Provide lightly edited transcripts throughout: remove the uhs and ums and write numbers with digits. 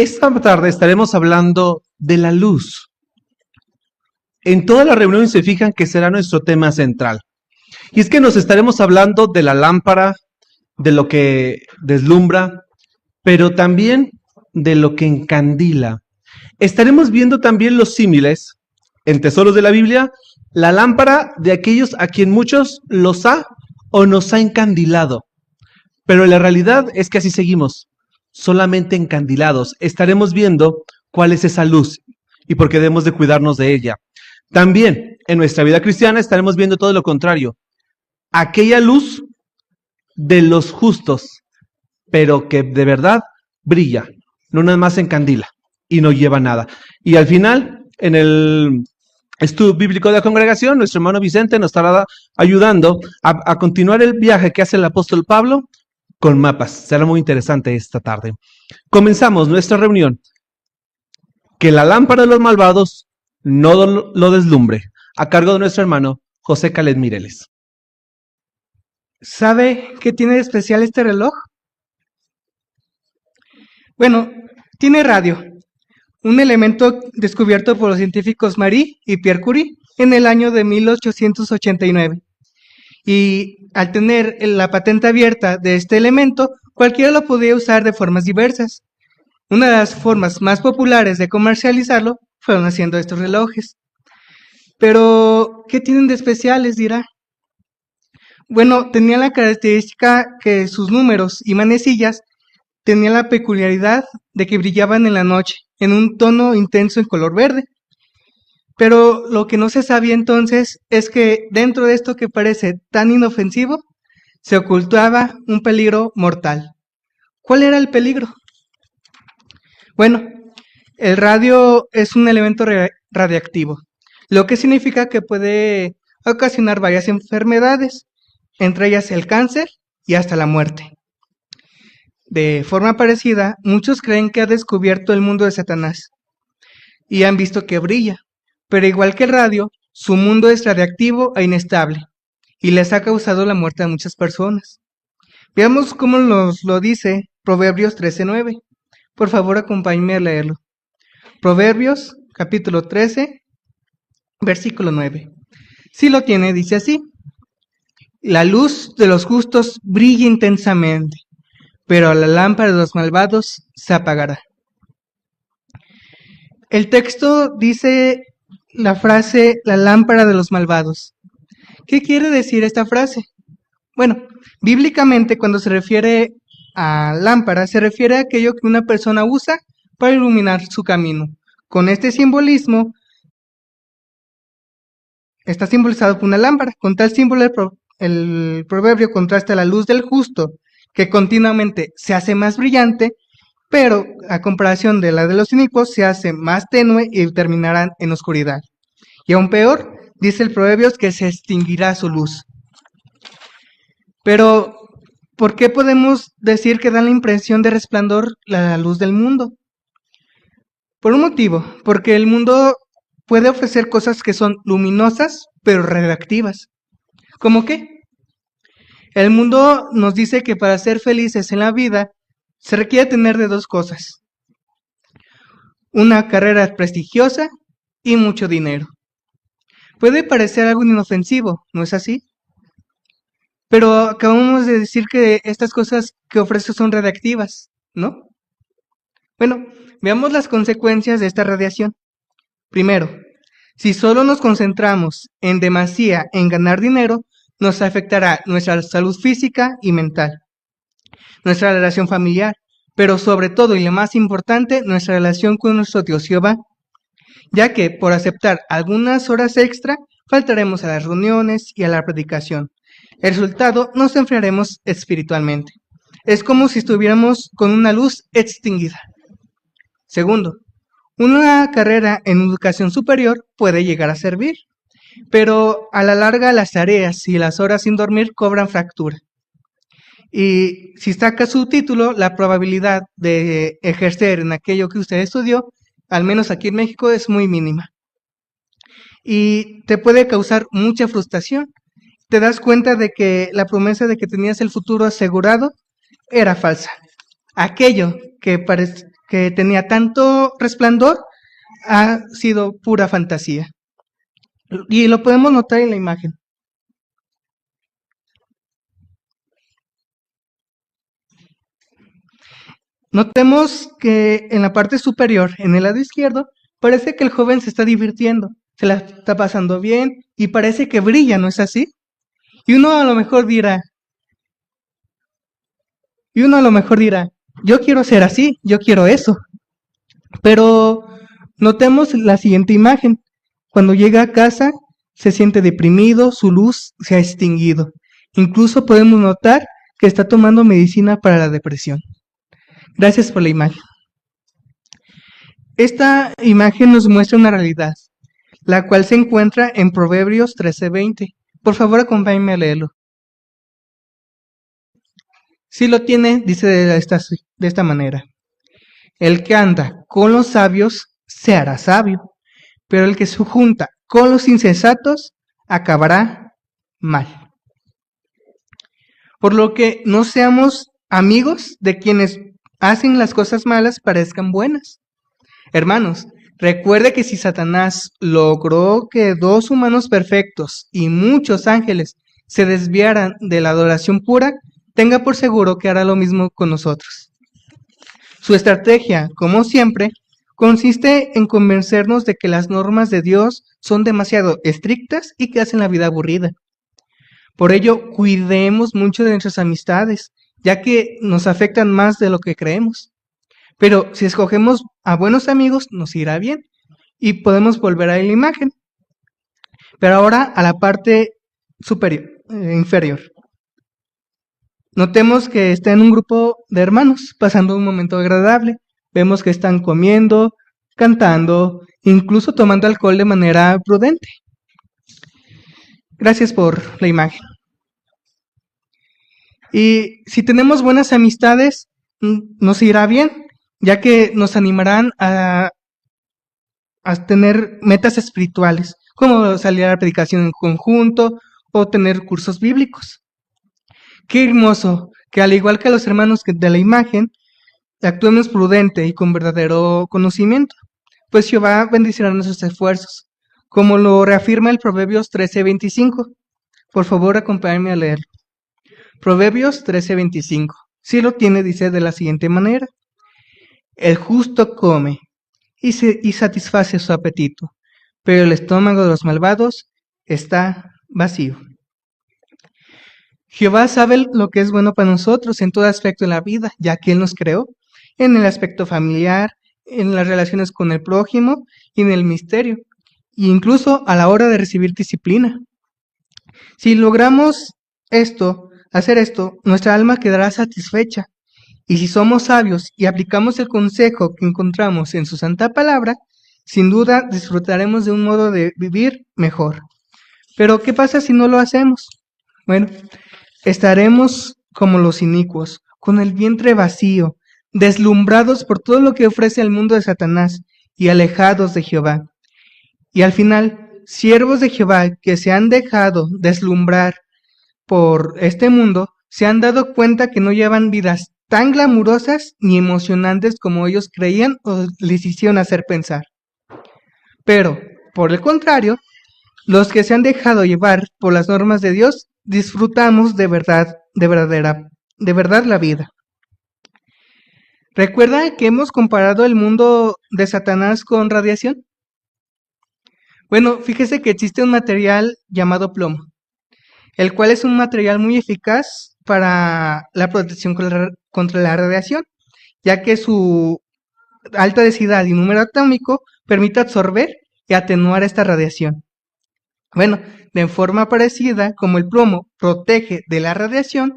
Esta tarde estaremos hablando de la luz. En toda la reunión se fijan que será nuestro tema central. Y es que nos estaremos hablando de la lámpara, de lo que deslumbra, pero también de lo que encandila. Estaremos viendo también los símiles en Tesoros de la Biblia, la lámpara de aquellos a quien muchos los ha o nos ha encandilado. Pero la realidad es que así seguimos, solamente encandilados. Estaremos viendo cuál es esa luz y por qué debemos de cuidarnos de ella. También en nuestra vida cristiana estaremos viendo todo lo contrario. Aquella luz de los justos, pero que de verdad brilla, no nada más encandila y no lleva nada. Y al final, en el estudio bíblico de la congregación, nuestro hermano Vicente nos estará ayudando a continuar el viaje que hace el apóstol Pablo con mapas. Será muy interesante esta tarde. Comenzamos nuestra reunión. Que la lámpara de los malvados no lo deslumbre, a cargo de nuestro hermano José Caled Mireles. ¿Sabe qué tiene de especial este reloj? Bueno, tiene radio, un elemento descubierto por los científicos Marie y Pierre Curie en el año de 1889. Y al tener la patente abierta de este elemento, cualquiera lo podía usar de formas diversas. Una de las formas más populares de comercializarlo fueron haciendo estos relojes. Pero, ¿qué tienen de especiales, dirá? Bueno, tenían la característica que sus números y manecillas tenían la peculiaridad de que brillaban en la noche, en un tono intenso en color verde. Pero lo que no se sabía entonces es que dentro de esto que parece tan inofensivo, se ocultaba un peligro mortal. ¿Cuál era el peligro? Bueno, el radio es un elemento radiactivo, lo que significa que puede ocasionar varias enfermedades, entre ellas el cáncer y hasta la muerte. De forma parecida, muchos creen que ha descubierto el mundo de Satanás y han visto que brilla, pero igual que el radio, su mundo es radiactivo e inestable y les ha causado la muerte a muchas personas. Veamos cómo nos lo dice Proverbios 13:9. Por favor, acompáñenme a leerlo. Proverbios, capítulo 13, versículo 9. Si lo tiene, dice así: la luz de los justos brilla intensamente, pero la lámpara de los malvados se apagará. El texto dice la frase, la lámpara de los malvados. ¿Qué quiere decir esta frase? Bueno, bíblicamente cuando se refiere a lámpara, se refiere a aquello que una persona usa para iluminar su camino. Con este simbolismo, está simbolizado por una lámpara. Con tal símbolo, el proverbio contrasta la luz del justo, que continuamente se hace más brillante, pero a comparación de la de los inicuos, se hace más tenue y terminarán en oscuridad. Y aún peor, dice el proverbio que se extinguirá su luz. Pero, ¿por qué podemos decir que da la impresión de resplandor la luz del mundo? Por un motivo, porque el mundo puede ofrecer cosas que son luminosas, pero radioactivas. ¿Cómo qué? El mundo nos dice que para ser felices en la vida se requiere tener de dos cosas: una carrera prestigiosa y mucho dinero. Puede parecer algo inofensivo, ¿no es así? Pero acabamos de decir que estas cosas que ofrece son radiactivas, ¿no? Bueno, veamos las consecuencias de esta radiación. Primero, si solo nos concentramos en demasía en ganar dinero, nos afectará nuestra salud física y mental, nuestra relación familiar, pero sobre todo y lo más importante, nuestra relación con nuestro Dios Jehová, ya que por aceptar algunas horas extra, faltaremos a las reuniones y a la predicación. El resultado, nos enfriaremos espiritualmente. Es como si estuviéramos con una luz extinguida. Segundo, una carrera en educación superior puede llegar a servir, pero a la larga las tareas y las horas sin dormir cobran fractura. Y si saca su título, la probabilidad de ejercer en aquello que usted estudió, al menos aquí en México, es muy mínima. Y te puede causar mucha frustración. Te das cuenta de que la promesa de que tenías el futuro asegurado era falsa. Aquello que que tenía tanto resplandor ha sido pura fantasía. Y lo podemos notar en la imagen. Notemos que en la parte superior, en el lado izquierdo, parece que el joven se está divirtiendo, se la está pasando bien y parece que brilla, ¿no es así? Y uno a lo mejor dirá, yo quiero ser así, yo quiero eso. Pero notemos la siguiente imagen. Cuando llega a casa, se siente deprimido, su luz se ha extinguido. Incluso podemos notar que está tomando medicina para la depresión. Gracias por la imagen. Esta imagen nos muestra una realidad, la cual se encuentra en Proverbios 13:20. Por favor, acompáñenme a leerlo. Si lo tiene, dice de esta manera. El que anda con los sabios se hará sabio, pero el que se junta con los insensatos acabará mal. Por lo que no seamos amigos de quienes hacen las cosas malas parezcan buenas. Hermanos, recuerde que si Satanás logró que 2 humanos perfectos y muchos ángeles se desviaran de la adoración pura, tenga por seguro que hará lo mismo con nosotros. Su estrategia, como siempre, consiste en convencernos de que las normas de Dios son demasiado estrictas y que hacen la vida aburrida. Por ello, cuidemos mucho de nuestras amistades, ya que nos afectan más de lo que creemos. Pero si escogemos a buenos amigos, nos irá bien y podemos volver a la imagen. Pero ahora a la parte inferior. Notemos que está en un grupo de hermanos, pasando un momento agradable. Vemos que están comiendo, cantando, incluso tomando alcohol de manera prudente. Gracias por la imagen. Y si tenemos buenas amistades, nos irá bien, ya que nos animarán a tener metas espirituales, como salir a la predicación en conjunto o tener cursos bíblicos. Qué hermoso que al igual que los hermanos de la imagen, actuemos prudente y con verdadero conocimiento, pues Jehová bendecirá nuestros esfuerzos, como lo reafirma el Proverbios 13:25. Por favor, acompáñenme a leerlo. Proverbios 13:25. Si lo tiene, dice de la siguiente manera. El justo come y satisface su apetito, pero el estómago de los malvados está vacío. Jehová sabe lo que es bueno para nosotros en todo aspecto de la vida, ya que Él nos creó, en el aspecto familiar, en las relaciones con el prójimo y en el misterio, e incluso a la hora de recibir disciplina. Si logramos hacer esto, nuestra alma quedará satisfecha. Y si somos sabios y aplicamos el consejo que encontramos en su santa palabra, sin duda disfrutaremos de un modo de vivir mejor. Pero, ¿qué pasa si no lo hacemos? Bueno, estaremos como los inicuos, con el vientre vacío, deslumbrados por todo lo que ofrece el mundo de Satanás y alejados de Jehová. Y al final, siervos de Jehová que se han dejado deslumbrar por este mundo, se han dado cuenta que no llevan vidas tan glamurosas ni emocionantes como ellos creían o les hicieron hacer pensar. Pero, por el contrario, los que se han dejado llevar por las normas de Dios, disfrutamos de verdad la vida. ¿Recuerda que hemos comparado el mundo de Satanás con radiación? Bueno, fíjese que existe un material llamado plomo, el cual es un material muy eficaz para la protección contra la radiación, ya que su alta densidad y número atómico permite absorber y atenuar esta radiación. Bueno, de forma parecida, como el plomo protege de la radiación,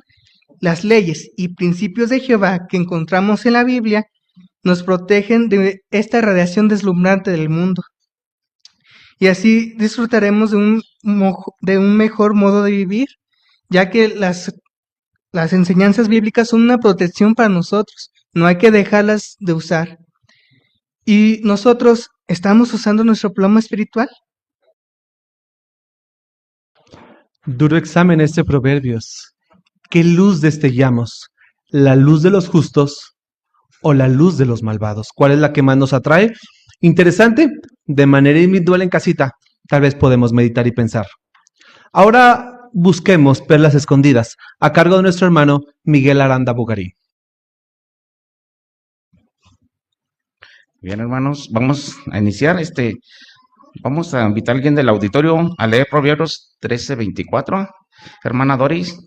las leyes y principios de Jehová que encontramos en la Biblia nos protegen de esta radiación deslumbrante del mundo. Y así disfrutaremos de un mejor modo de vivir, ya que las enseñanzas bíblicas son una protección para nosotros, no hay que dejarlas de usar. ¿Y nosotros estamos usando nuestro plomo espiritual? Duro examen este Proverbios. ¿Qué luz destellamos? ¿La luz de los justos o la luz de los malvados? ¿Cuál es la que más nos atrae? Interesante, de manera individual en casita, tal vez podemos meditar y pensar. Ahora busquemos perlas escondidas, a cargo de nuestro hermano Miguel Aranda Bugarín. Bien, hermanos, vamos a iniciar vamos a invitar a alguien del auditorio a leer Proverbios 13:24. Hermana Doris.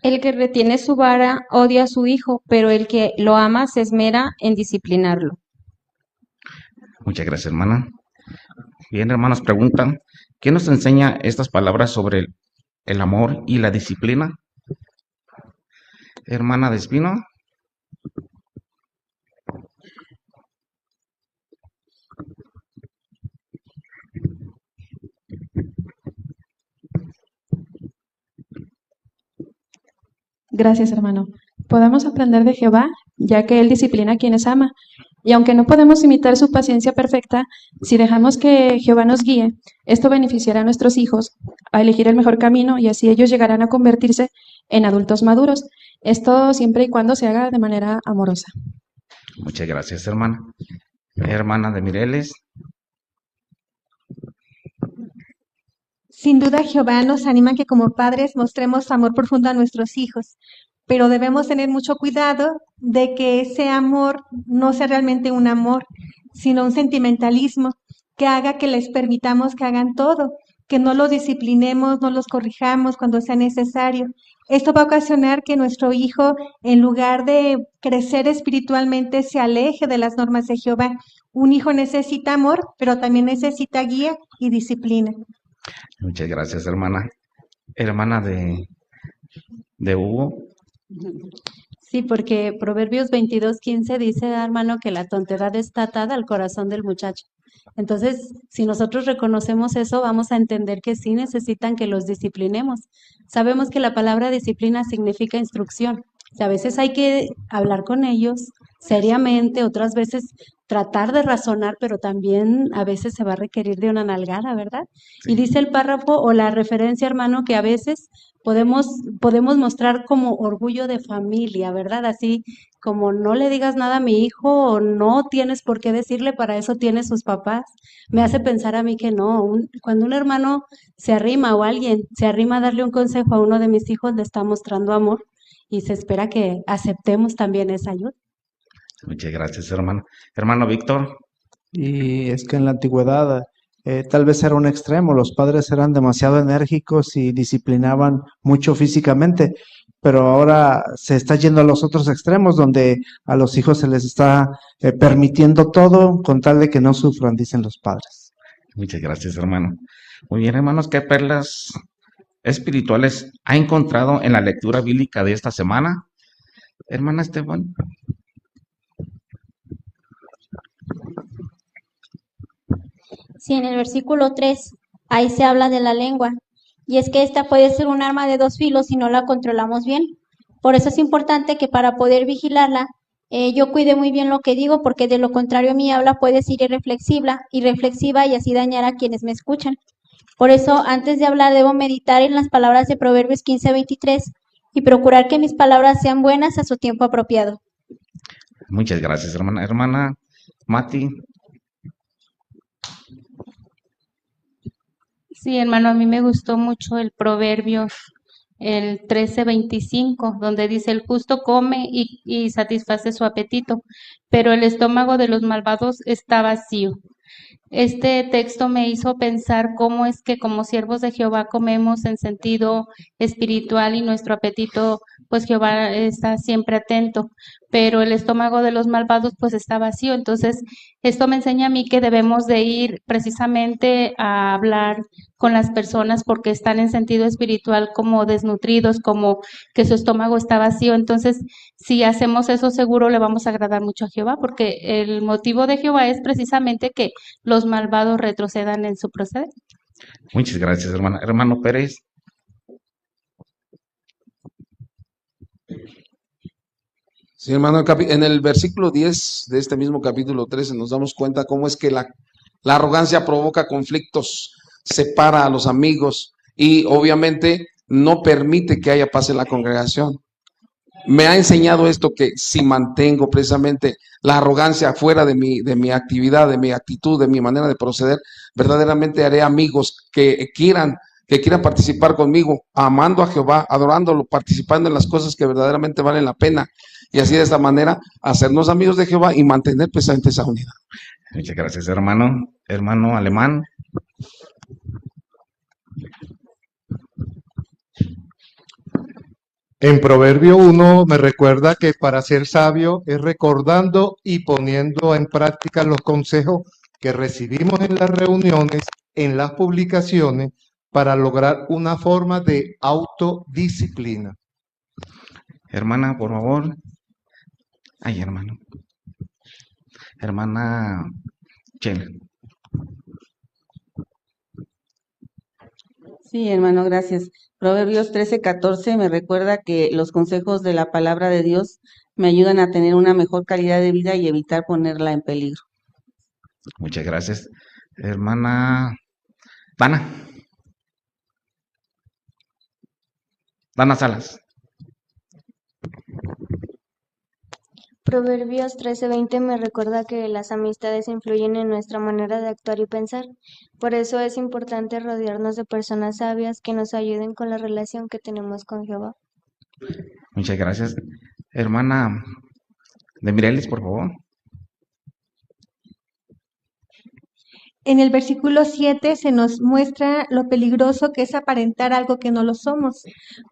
El que retiene su vara odia a su hijo, pero el que lo ama se esmera en disciplinarlo. Muchas gracias, hermana. Bien, hermanos, preguntan, ¿qué nos enseña estas palabras sobre el amor y la disciplina? Hermana de Espino. Gracias, hermano. Podemos aprender de Jehová, ya que Él disciplina a quienes ama. Y aunque no podemos imitar su paciencia perfecta, si dejamos que Jehová nos guíe, esto beneficiará a nuestros hijos a elegir el mejor camino y así ellos llegarán a convertirse en adultos maduros. Esto siempre y cuando se haga de manera amorosa. Muchas gracias, hermana. Hermana de Mireles. Sin duda, Jehová nos anima a que como padres mostremos amor profundo a nuestros hijos, pero debemos tener mucho cuidado de que ese amor no sea realmente un amor, sino un sentimentalismo que haga que les permitamos que hagan todo, que no los disciplinemos, no los corrijamos cuando sea necesario. Esto va a ocasionar que nuestro hijo, en lugar de crecer espiritualmente, se aleje de las normas de Jehová. Un hijo necesita amor, pero también necesita guía y disciplina. Muchas gracias, hermana. Hermana de Hugo. Sí, porque Proverbios 22:15 dice, hermano, que la tontedad está atada al corazón del muchacho. Entonces, si nosotros reconocemos eso, vamos a entender que sí necesitan que los disciplinemos. Sabemos que la palabra disciplina significa instrucción. O sea, a veces hay que hablar con ellos seriamente, otras veces tratar de razonar, pero también a veces se va a requerir de una nalgada, ¿verdad? Sí. Y dice el párrafo o la referencia, hermano, que a veces podemos mostrar como orgullo de familia, ¿verdad? Así como no le digas nada a mi hijo o no tienes por qué decirle, para eso tiene sus papás. Me hace pensar a mí que no, cuando un hermano se arrima o alguien se arrima a darle un consejo a uno de mis hijos, le está mostrando amor y se espera que aceptemos también esa ayuda. Muchas gracias, hermano. Hermano Víctor. Y es que en la antigüedad tal vez era un extremo, los padres eran demasiado enérgicos y disciplinaban mucho físicamente, pero ahora se está yendo a los otros extremos, donde a los hijos se les está permitiendo todo con tal de que no sufran, dicen los padres. Muchas gracias, hermano. Muy bien, hermanos, ¿qué perlas espirituales ha encontrado en la lectura bíblica de esta semana? Hermana Esteban. Sí, en el versículo 3, ahí se habla de la lengua. Y es que esta puede ser un arma de dos filos si no la controlamos bien. Por eso es importante que para poder vigilarla, yo cuide muy bien lo que digo, porque de lo contrario mi habla puede ser irreflexiva y así dañar a quienes me escuchan. Por eso, antes de hablar, debo meditar en las palabras de Proverbios 15:23 y procurar que mis palabras sean buenas a su tiempo apropiado. Muchas gracias, hermana. Hermana Mati. Sí, hermano, a mí me gustó mucho el Proverbios, el 13:25, donde dice, el justo come y satisface su apetito, pero el estómago de los malvados está vacío. Este texto me hizo pensar cómo es que como siervos de Jehová comemos en sentido espiritual y nuestro apetito, pues Jehová está siempre atento, pero el estómago de los malvados pues está vacío. Entonces, esto me enseña a mí que debemos de ir precisamente a hablar con las personas porque están en sentido espiritual como desnutridos, como que su estómago está vacío. Entonces, si hacemos eso, seguro le vamos a agradar mucho a Jehová, porque el motivo de Jehová es precisamente que los malvados retrocedan en su proceder. Muchas gracias, hermana. Hermano Pérez. Sí, hermano, en el versículo 10 de este mismo capítulo 13 nos damos cuenta cómo es que la arrogancia provoca conflictos. separa a los amigos y obviamente no permite que haya paz en la congregación. Me ha enseñado esto, que si mantengo precisamente la arrogancia fuera de mi actividad, de mi actitud, de mi manera de proceder, verdaderamente haré amigos que quieran participar conmigo, amando a Jehová, adorándolo, participando en las cosas que verdaderamente valen la pena. Y así de esta manera hacernos amigos de Jehová y mantener precisamente esa unidad. Muchas gracias, hermano. Hermano Alemán. En Proverbio 1 me recuerda que para ser sabio es recordando y poniendo en práctica los consejos que recibimos en las reuniones, en las publicaciones, para lograr una forma de autodisciplina. Hermana, por favor. Ay, hermano. Hermana Chela. Sí, hermano, gracias. Proverbios 13:14 me recuerda que los consejos de la palabra de Dios me ayudan a tener una mejor calidad de vida y evitar ponerla en peligro. Muchas gracias. Hermana Dana. Dana Salas. Proverbios 13:20 me recuerda que las amistades influyen en nuestra manera de actuar y pensar. Por eso es importante rodearnos de personas sabias que nos ayuden con la relación que tenemos con Jehová. Muchas gracias. Hermana de Mireles, por favor. En el versículo 7 se nos muestra lo peligroso que es aparentar algo que no lo somos.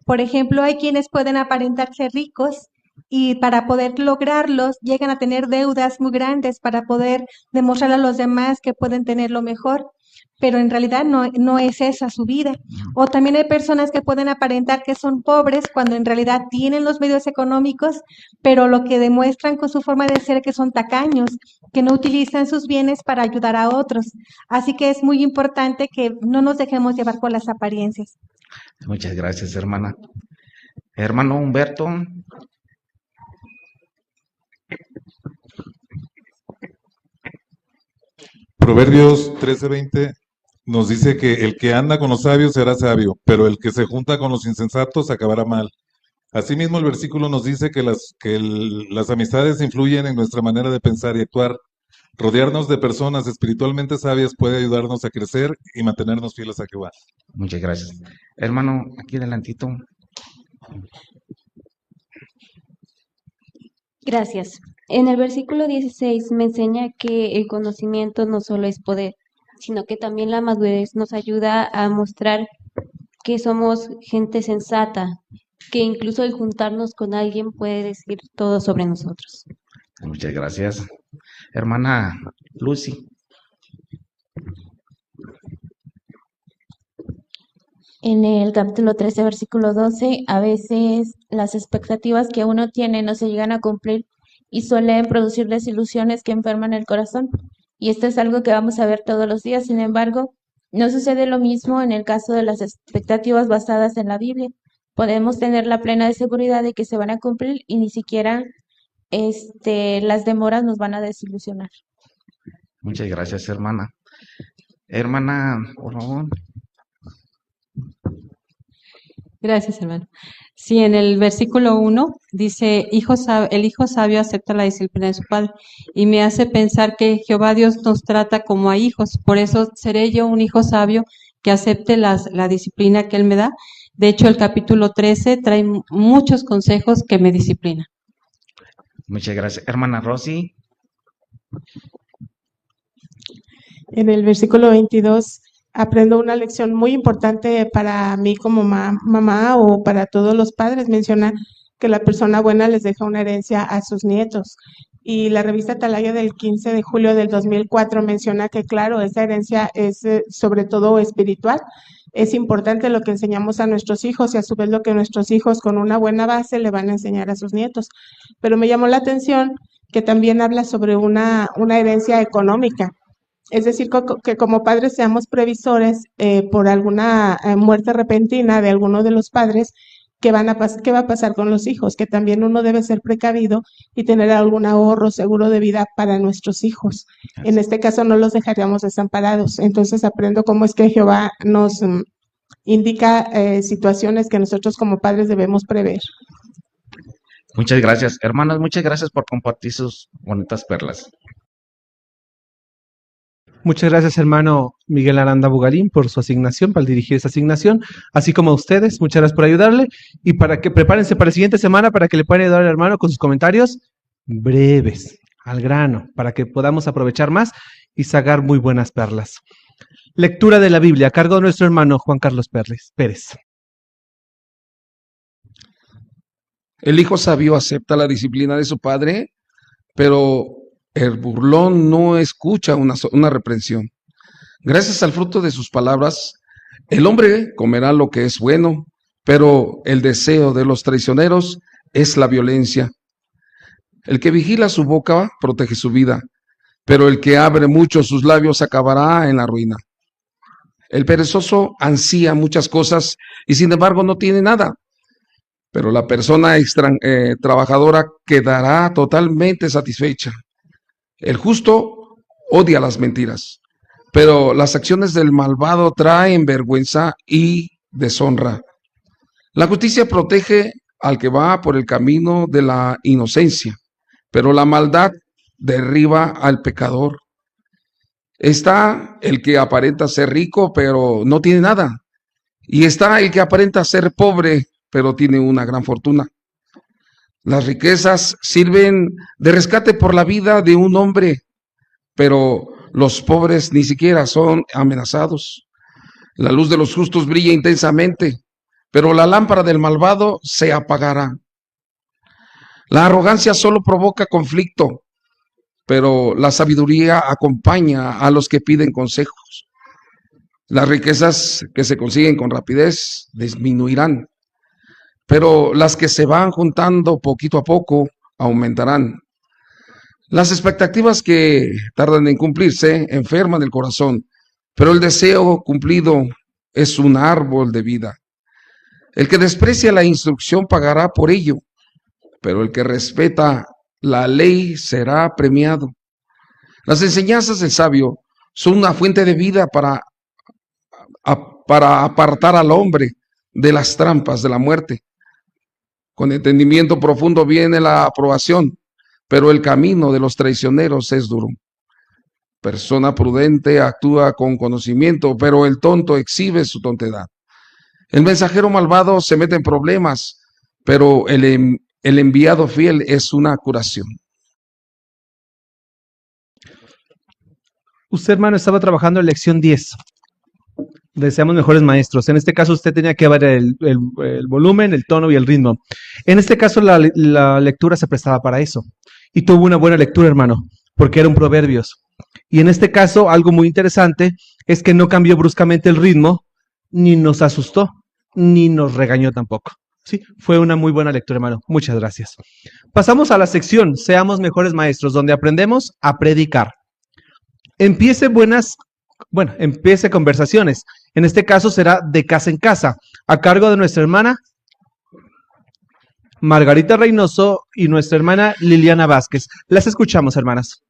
Por ejemplo, hay quienes pueden aparentarse ricos y para poder lograrlos llegan a tener deudas muy grandes para poder demostrar a los demás que pueden tenerlo mejor, pero en realidad no es esa su vida. O también hay personas que pueden aparentar que son pobres cuando en realidad tienen los medios económicos, pero lo que demuestran con su forma de ser es que son tacaños, que no utilizan sus bienes para ayudar a otros. Así que es muy importante que no nos dejemos llevar por las apariencias. Muchas gracias, hermana. Hermano Humberto. Proverbios 13:20 nos dice que el que anda con los sabios será sabio, pero el que se junta con los insensatos acabará mal. Asimismo, el versículo nos dice que las amistades influyen en nuestra manera de pensar y actuar. Rodearnos de personas espiritualmente sabias puede ayudarnos a crecer y mantenernos fieles a Jehová. Muchas gracias. Hermano, aquí adelantito. Gracias. En el versículo 16 me enseña que el conocimiento no solo es poder, sino que también la madurez nos ayuda a mostrar que somos gente sensata, que incluso el juntarnos con alguien puede decir todo sobre nosotros. Muchas gracias. Hermana Lucy. En el capítulo 13, versículo 12, a veces las expectativas que uno tiene no se llegan a cumplir y suelen producir desilusiones que enferman el corazón. Y esto es algo que vamos a ver todos los días. Sin embargo, no sucede lo mismo en el caso de las expectativas basadas en la Biblia. Podemos tener la plena seguridad de que se van a cumplir y ni siquiera las demoras nos van a desilusionar. Muchas gracias, hermana. Hermana, por favor. Gracias, hermano. Sí, en el versículo 1 dice, el hijo sabio acepta la disciplina de su padre, y me hace pensar que Jehová Dios nos trata como a hijos, por eso seré yo un hijo sabio que acepte la disciplina que Él me da. De hecho, el capítulo 13 trae muchos consejos que me disciplinan. Muchas gracias. Hermana Rosy. En el versículo 22 aprendo una lección muy importante para mí como mamá o para todos los padres. Menciona que la persona buena les deja una herencia a sus nietos. Y la revista Atalaya del 15 de julio del 2004 menciona que, claro, esa herencia es sobre todo espiritual. Es importante lo que enseñamos a nuestros hijos y a su vez lo que nuestros hijos con una buena base le van a enseñar a sus nietos. Pero me llamó la atención que también habla sobre una herencia económica. Es decir, que como padres seamos previsores por alguna muerte repentina de alguno de los padres, qué va a pasar con los hijos, que también uno debe ser precavido y tener algún ahorro seguro de vida para nuestros hijos. En este caso no los dejaríamos desamparados. Entonces aprendo cómo es que Jehová nos indica situaciones que nosotros como padres debemos prever. Muchas gracias, hermanas, muchas gracias por compartir sus bonitas perlas. Muchas gracias, hermano Miguel Aranda Bugalín, por su asignación, para dirigir esa asignación, así como a ustedes, muchas gracias por ayudarle, y para que prepárense para la siguiente semana, para que le puedan ayudar al hermano con sus comentarios breves, al grano, para que podamos aprovechar más y sacar muy buenas perlas. Lectura de la Biblia, a cargo de nuestro hermano Juan Carlos Pérez. El hijo sabio acepta la disciplina de su padre, pero el burlón no escucha una reprensión. Gracias al fruto de sus palabras, el hombre comerá lo que es bueno, pero el deseo de los traicioneros es la violencia. El que vigila su boca protege su vida, pero el que abre mucho sus labios acabará en la ruina. El perezoso ansía muchas cosas y sin embargo no tiene nada, pero la persona trabajadora quedará totalmente satisfecha. El justo odia las mentiras, pero las acciones del malvado traen vergüenza y deshonra. La justicia protege al que va por el camino de la inocencia, pero la maldad derriba al pecador. Está el que aparenta ser rico, pero no tiene nada, y está el que aparenta ser pobre, pero tiene una gran fortuna. Las riquezas sirven de rescate por la vida de un hombre, pero los pobres ni siquiera son amenazados. La luz de los justos brilla intensamente, pero la lámpara del malvado se apagará. La arrogancia solo provoca conflicto, pero la sabiduría acompaña a los que piden consejos. Las riquezas que se consiguen con rapidez disminuirán, pero las que se van juntando poquito a poco aumentarán. Las expectativas que tardan en cumplirse enferman el corazón, pero el deseo cumplido es un árbol de vida. El que desprecia la instrucción pagará por ello, pero el que respeta la ley será premiado. Las enseñanzas del sabio son una fuente de vida para apartar al hombre de las trampas de la muerte. Con entendimiento profundo viene la aprobación, pero el camino de los traicioneros es duro. Persona prudente actúa con conocimiento, pero el tonto exhibe su tontedad. El mensajero malvado se mete en problemas, pero el enviado fiel es una curación. Usted, hermano, estaba trabajando en lección 10. Deseamos mejores maestros. En este caso usted tenía que ver el volumen, el tono y el ritmo. En este caso la lectura se prestaba para eso. Y tuvo una buena lectura, hermano, porque eran proverbios. Y en este caso algo muy interesante es que no cambió bruscamente el ritmo, ni nos asustó, ni nos regañó tampoco. Sí, fue una muy buena lectura, hermano. Muchas gracias. Pasamos a la sección Seamos mejores maestros, donde aprendemos a predicar. Empiece conversaciones. En este caso será de casa en casa, a cargo de nuestra hermana Margarita Reynoso y nuestra hermana Liliana Vázquez. Las escuchamos, hermanas.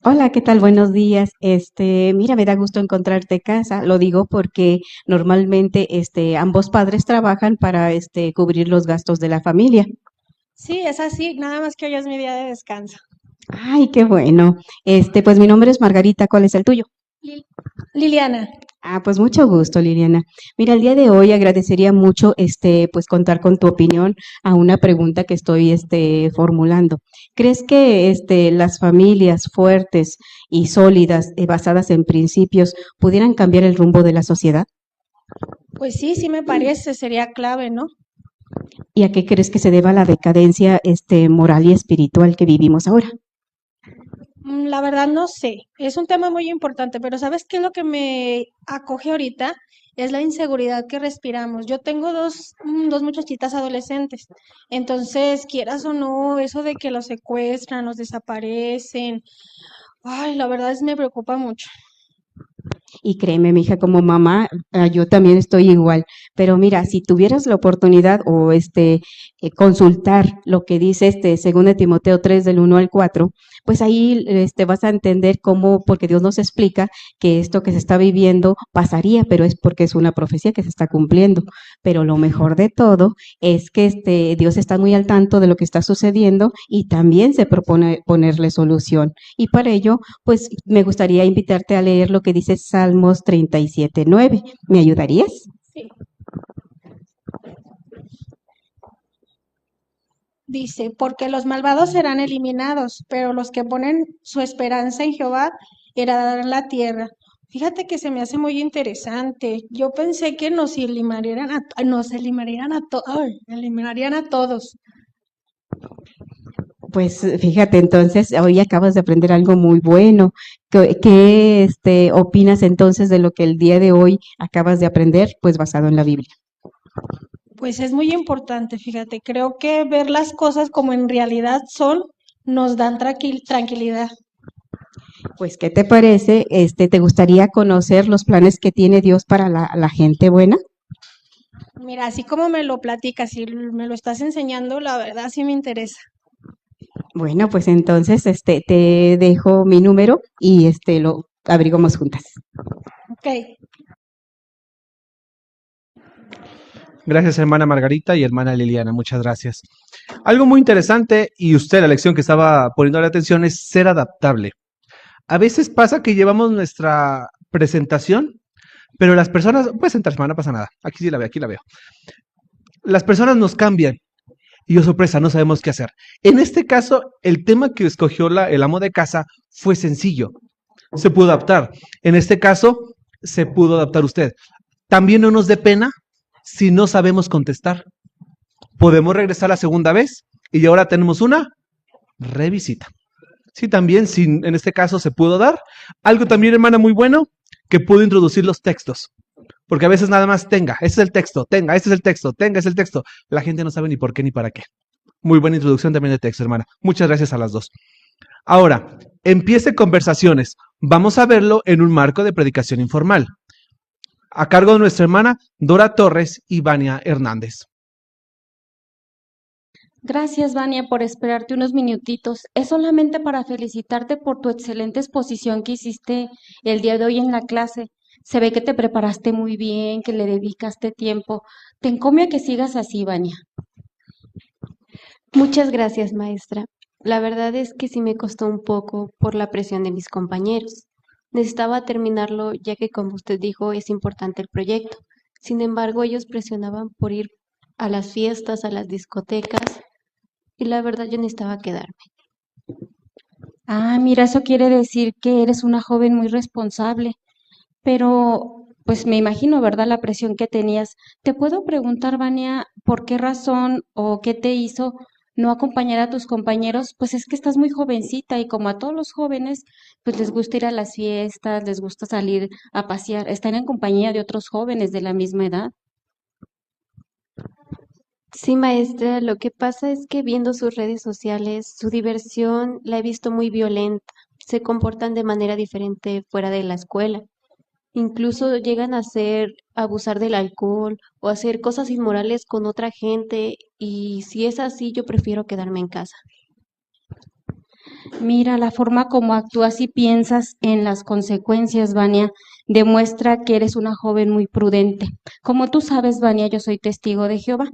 Hola, ¿qué tal? Buenos días. Mira, me da gusto encontrarte casa. Lo digo porque normalmente, ambos padres trabajan para, cubrir los gastos de la familia. Sí, es así, nada más que hoy es mi día de descanso. Ay, qué bueno. Pues mi nombre es Margarita. ¿Cuál es el tuyo? Liliana. Ah, pues mucho gusto, Liliana. Mira, el día de hoy agradecería mucho, pues contar con tu opinión a una pregunta que estoy, formulando. ¿Crees que, las familias fuertes y sólidas, basadas en principios, pudieran cambiar el rumbo de la sociedad? Pues sí me parece, sería clave, ¿no? ¿Y a qué crees que se deba la decadencia, moral y espiritual que vivimos ahora? La verdad no sé, es un tema muy importante, pero ¿sabes qué es lo que me acoge ahorita? Es la inseguridad que respiramos. Yo tengo dos muchachitas adolescentes, entonces quieras o no, eso de que los secuestran, los desaparecen, ay, la verdad me preocupa mucho. Y créeme, mi hija, como mamá, yo también estoy igual. Pero mira, si tuvieras la oportunidad o consultar lo que dice según de Timoteo 3 del 1 al 4, pues ahí vas a entender cómo, porque Dios nos explica que esto que se está viviendo pasaría, pero es porque es una profecía que se está cumpliendo. Pero lo mejor de todo es que Dios está muy al tanto de lo que está sucediendo y también se propone ponerle solución. Y para ello, pues me gustaría invitarte a leer lo que dice Salmos 37:9. ¿Me ayudarías? Sí. Dice, porque los malvados serán eliminados, pero los que ponen su esperanza en Jehová heredarán la tierra. Fíjate que se me hace muy interesante. Yo pensé que nos eliminarían a todos. Pues fíjate, entonces hoy acabas de aprender algo muy bueno. ¿Qué opinas entonces de lo que el día de hoy acabas de aprender, pues basado en la Biblia? Pues es muy importante, fíjate. Creo que ver las cosas como en realidad son nos dan tranquilidad. Pues, ¿qué te parece? ¿Te gustaría conocer los planes que tiene Dios para la gente buena? Mira, así como me lo platicas y me lo estás enseñando, la verdad sí me interesa. Bueno, pues entonces te dejo mi número y lo averiguamos juntas. Ok. Gracias, hermana Margarita y hermana Liliana, muchas gracias. Algo muy interesante, y usted la lección que estaba poniendo la atención, es ser adaptable. A veces pasa que llevamos nuestra presentación, pero las personas, puedes sentarse, hermana, no pasa nada. Aquí la veo. Las personas nos cambian y oh sorpresa, no sabemos qué hacer. En este caso, el tema que escogió el amo de casa fue sencillo. Se pudo adaptar. En este caso, se pudo adaptar usted. También no nos dé pena si no sabemos contestar. Podemos regresar la segunda vez y ahora tenemos una revisita. Sí, también, si en este caso se pudo dar. Algo también, hermana, muy bueno, que pudo introducir los textos. Porque a veces nada más tenga, este es el texto, tenga, este es el texto, tenga, este es el texto. La gente no sabe ni por qué ni para qué. Muy buena introducción también de texto, hermana. Muchas gracias a las dos. Ahora, empiece conversaciones. Vamos a verlo en un marco de predicación informal. A cargo de nuestra hermana Dora Torres y Vania Hernández. Gracias, Vania, por esperarte unos minutitos. Es solamente para felicitarte por tu excelente exposición que hiciste el día de hoy en la clase. Se ve que te preparaste muy bien, que le dedicaste tiempo. Te encomio a que sigas así, Vania. Muchas gracias, maestra. La verdad es que sí me costó un poco por la presión de mis compañeros. Necesitaba terminarlo ya que, como usted dijo, es importante el proyecto. Sin embargo, ellos presionaban por ir a las fiestas, a las discotecas, y la verdad yo necesitaba quedarme. Ah, mira, eso quiere decir que eres una joven muy responsable, pero pues me imagino, ¿verdad? La presión que tenías. ¿Te puedo preguntar, Vania, por qué razón o qué te hizo no acompañar a tus compañeros? Pues es que estás muy jovencita y como a todos los jóvenes, pues les gusta ir a las fiestas, les gusta salir a pasear, estar en compañía de otros jóvenes de la misma edad. Sí, maestra, lo que pasa es que viendo sus redes sociales, su diversión la he visto muy violenta. Se comportan de manera diferente fuera de la escuela. Incluso llegan a abusar del alcohol o hacer cosas inmorales con otra gente, y si es así, yo prefiero quedarme en casa. Mira, la forma como actúas y piensas en las consecuencias, Vania, demuestra que eres una joven muy prudente. Como tú sabes, Vania, yo soy testigo de Jehová.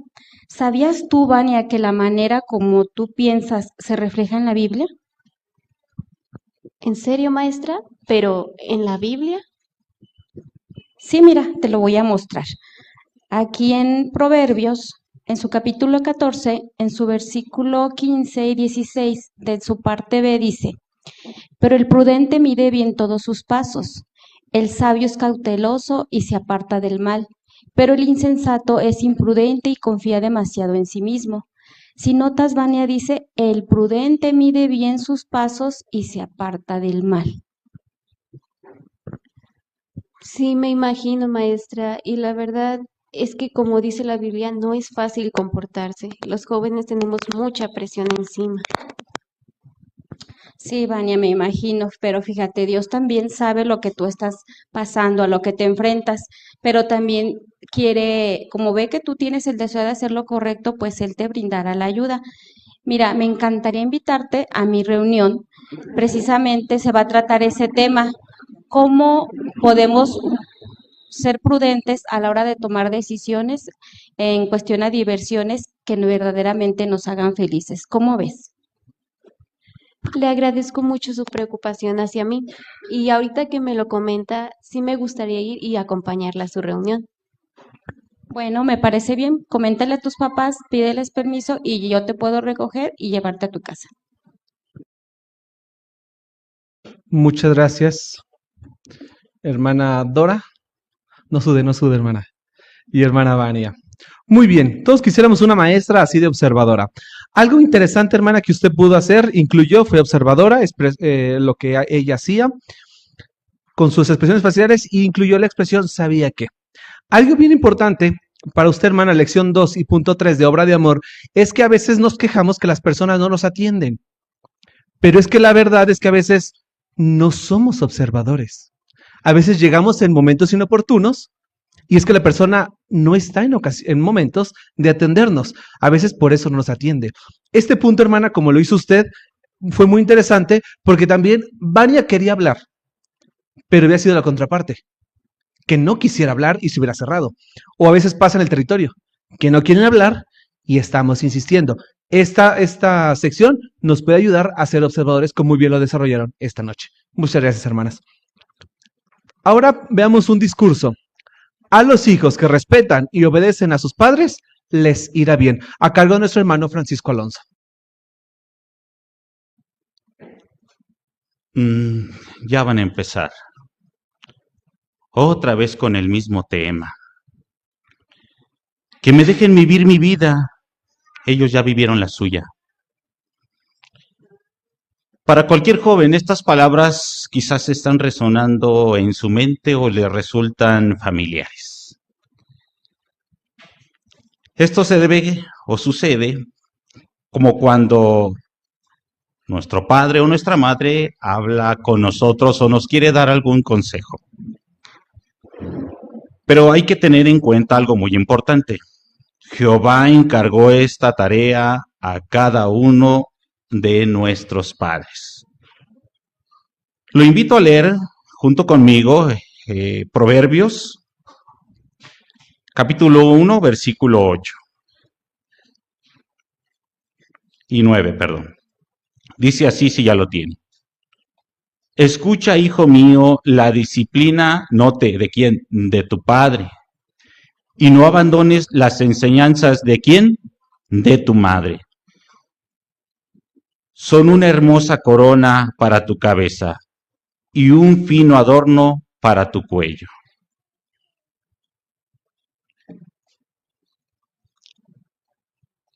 ¿Sabías tú, Vania, que la manera como tú piensas se refleja en la Biblia? ¿En serio, maestra? ¿Pero en la Biblia? Sí, mira, te lo voy a mostrar. Aquí en Proverbios, en su capítulo 14, en su versículo 15 y 16, de su parte B dice, pero el prudente mide bien todos sus pasos, el sabio es cauteloso y se aparta del mal, pero el insensato es imprudente y confía demasiado en sí mismo. Si notas, Vania dice, el prudente mide bien sus pasos y se aparta del mal. Sí, me imagino, maestra, y la verdad es que como dice la Biblia, no es fácil comportarse. Los jóvenes tenemos mucha presión encima. Sí, Vania, me imagino, pero fíjate, Dios también sabe lo que tú estás pasando, a lo que te enfrentas, pero también quiere, como ve que tú tienes el deseo de hacer lo correcto, pues Él te brindará la ayuda. Mira, me encantaría invitarte a mi reunión. Precisamente se va a tratar ese tema, cómo podemos ser prudentes a la hora de tomar decisiones en cuestión a diversiones que verdaderamente nos hagan felices. ¿Cómo ves? Le agradezco mucho su preocupación hacia mí y ahorita que me lo comenta, sí me gustaría ir y acompañarla a su reunión. Bueno, me parece bien. Coméntale a tus papás, pídeles permiso y yo te puedo recoger y llevarte a tu casa. Muchas gracias, hermana Dora. No sude, hermana. Y hermana Vania. Muy bien, todos quisiéramos una maestra así de observadora. Algo interesante, hermana, que usted pudo hacer, incluyó, fue observadora, lo que ella hacía con sus expresiones faciales e incluyó la expresión sabía que. Algo bien importante para usted, hermana, lección 2 y punto 3 de obra de amor, es que a veces nos quejamos que las personas no nos atienden. Pero es que la verdad es que a veces no somos observadores. A veces llegamos en momentos inoportunos y es que la persona no está en momentos de atendernos. A veces por eso no nos atiende. Este punto, hermana, como lo hizo usted, fue muy interesante porque también Vania quería hablar, pero había sido la contraparte, que no quisiera hablar y se hubiera cerrado. O a veces pasa en el territorio, que no quieren hablar y estamos insistiendo. Esta sección nos puede ayudar a ser observadores, como muy bien lo desarrollaron esta noche. Muchas gracias, hermanas. Ahora veamos un discurso. A los hijos que respetan y obedecen a sus padres, les irá bien. A cargo de nuestro hermano Francisco Alonso. Ya van a empezar. Otra vez con el mismo tema. Que me dejen vivir mi vida. Ellos ya vivieron la suya. Para cualquier joven, estas palabras quizás están resonando en su mente o le resultan familiares. Esto se debe o sucede como cuando nuestro padre o nuestra madre habla con nosotros o nos quiere dar algún consejo. Pero hay que tener en cuenta algo muy importante. Jehová encargó esta tarea a cada uno de nuestros padres. Lo invito a leer junto conmigo Proverbios, capítulo 1, versículo 8 y 9, perdón. Dice así, si ya lo tiene. Escucha, hijo mío, la disciplina, note, ¿de quién? De tu padre. Y no abandones las enseñanzas, ¿de quién? De tu madre. Son una hermosa corona para tu cabeza y un fino adorno para tu cuello.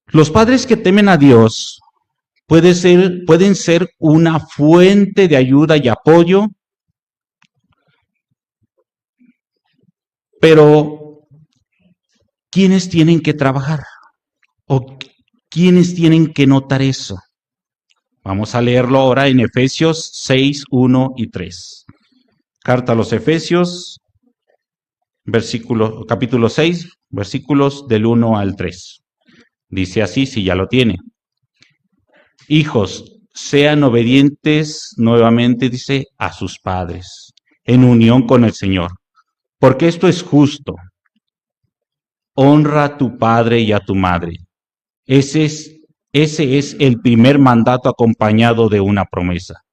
Los padres que temen a Dios pueden ser una fuente de ayuda y apoyo, pero ¿quiénes tienen que trabajar? ¿O quiénes tienen que notar eso? Vamos a leerlo ahora en Efesios 6, 1 y 3. Carta a los Efesios, capítulo 6, versículos del 1 al 3. Dice así, si ya lo tiene. Hijos, sean obedientes, nuevamente dice, a sus padres, en unión con el Señor, porque esto es justo. Honra a tu padre y a tu madre. Ese es el primer mandato acompañado de una promesa.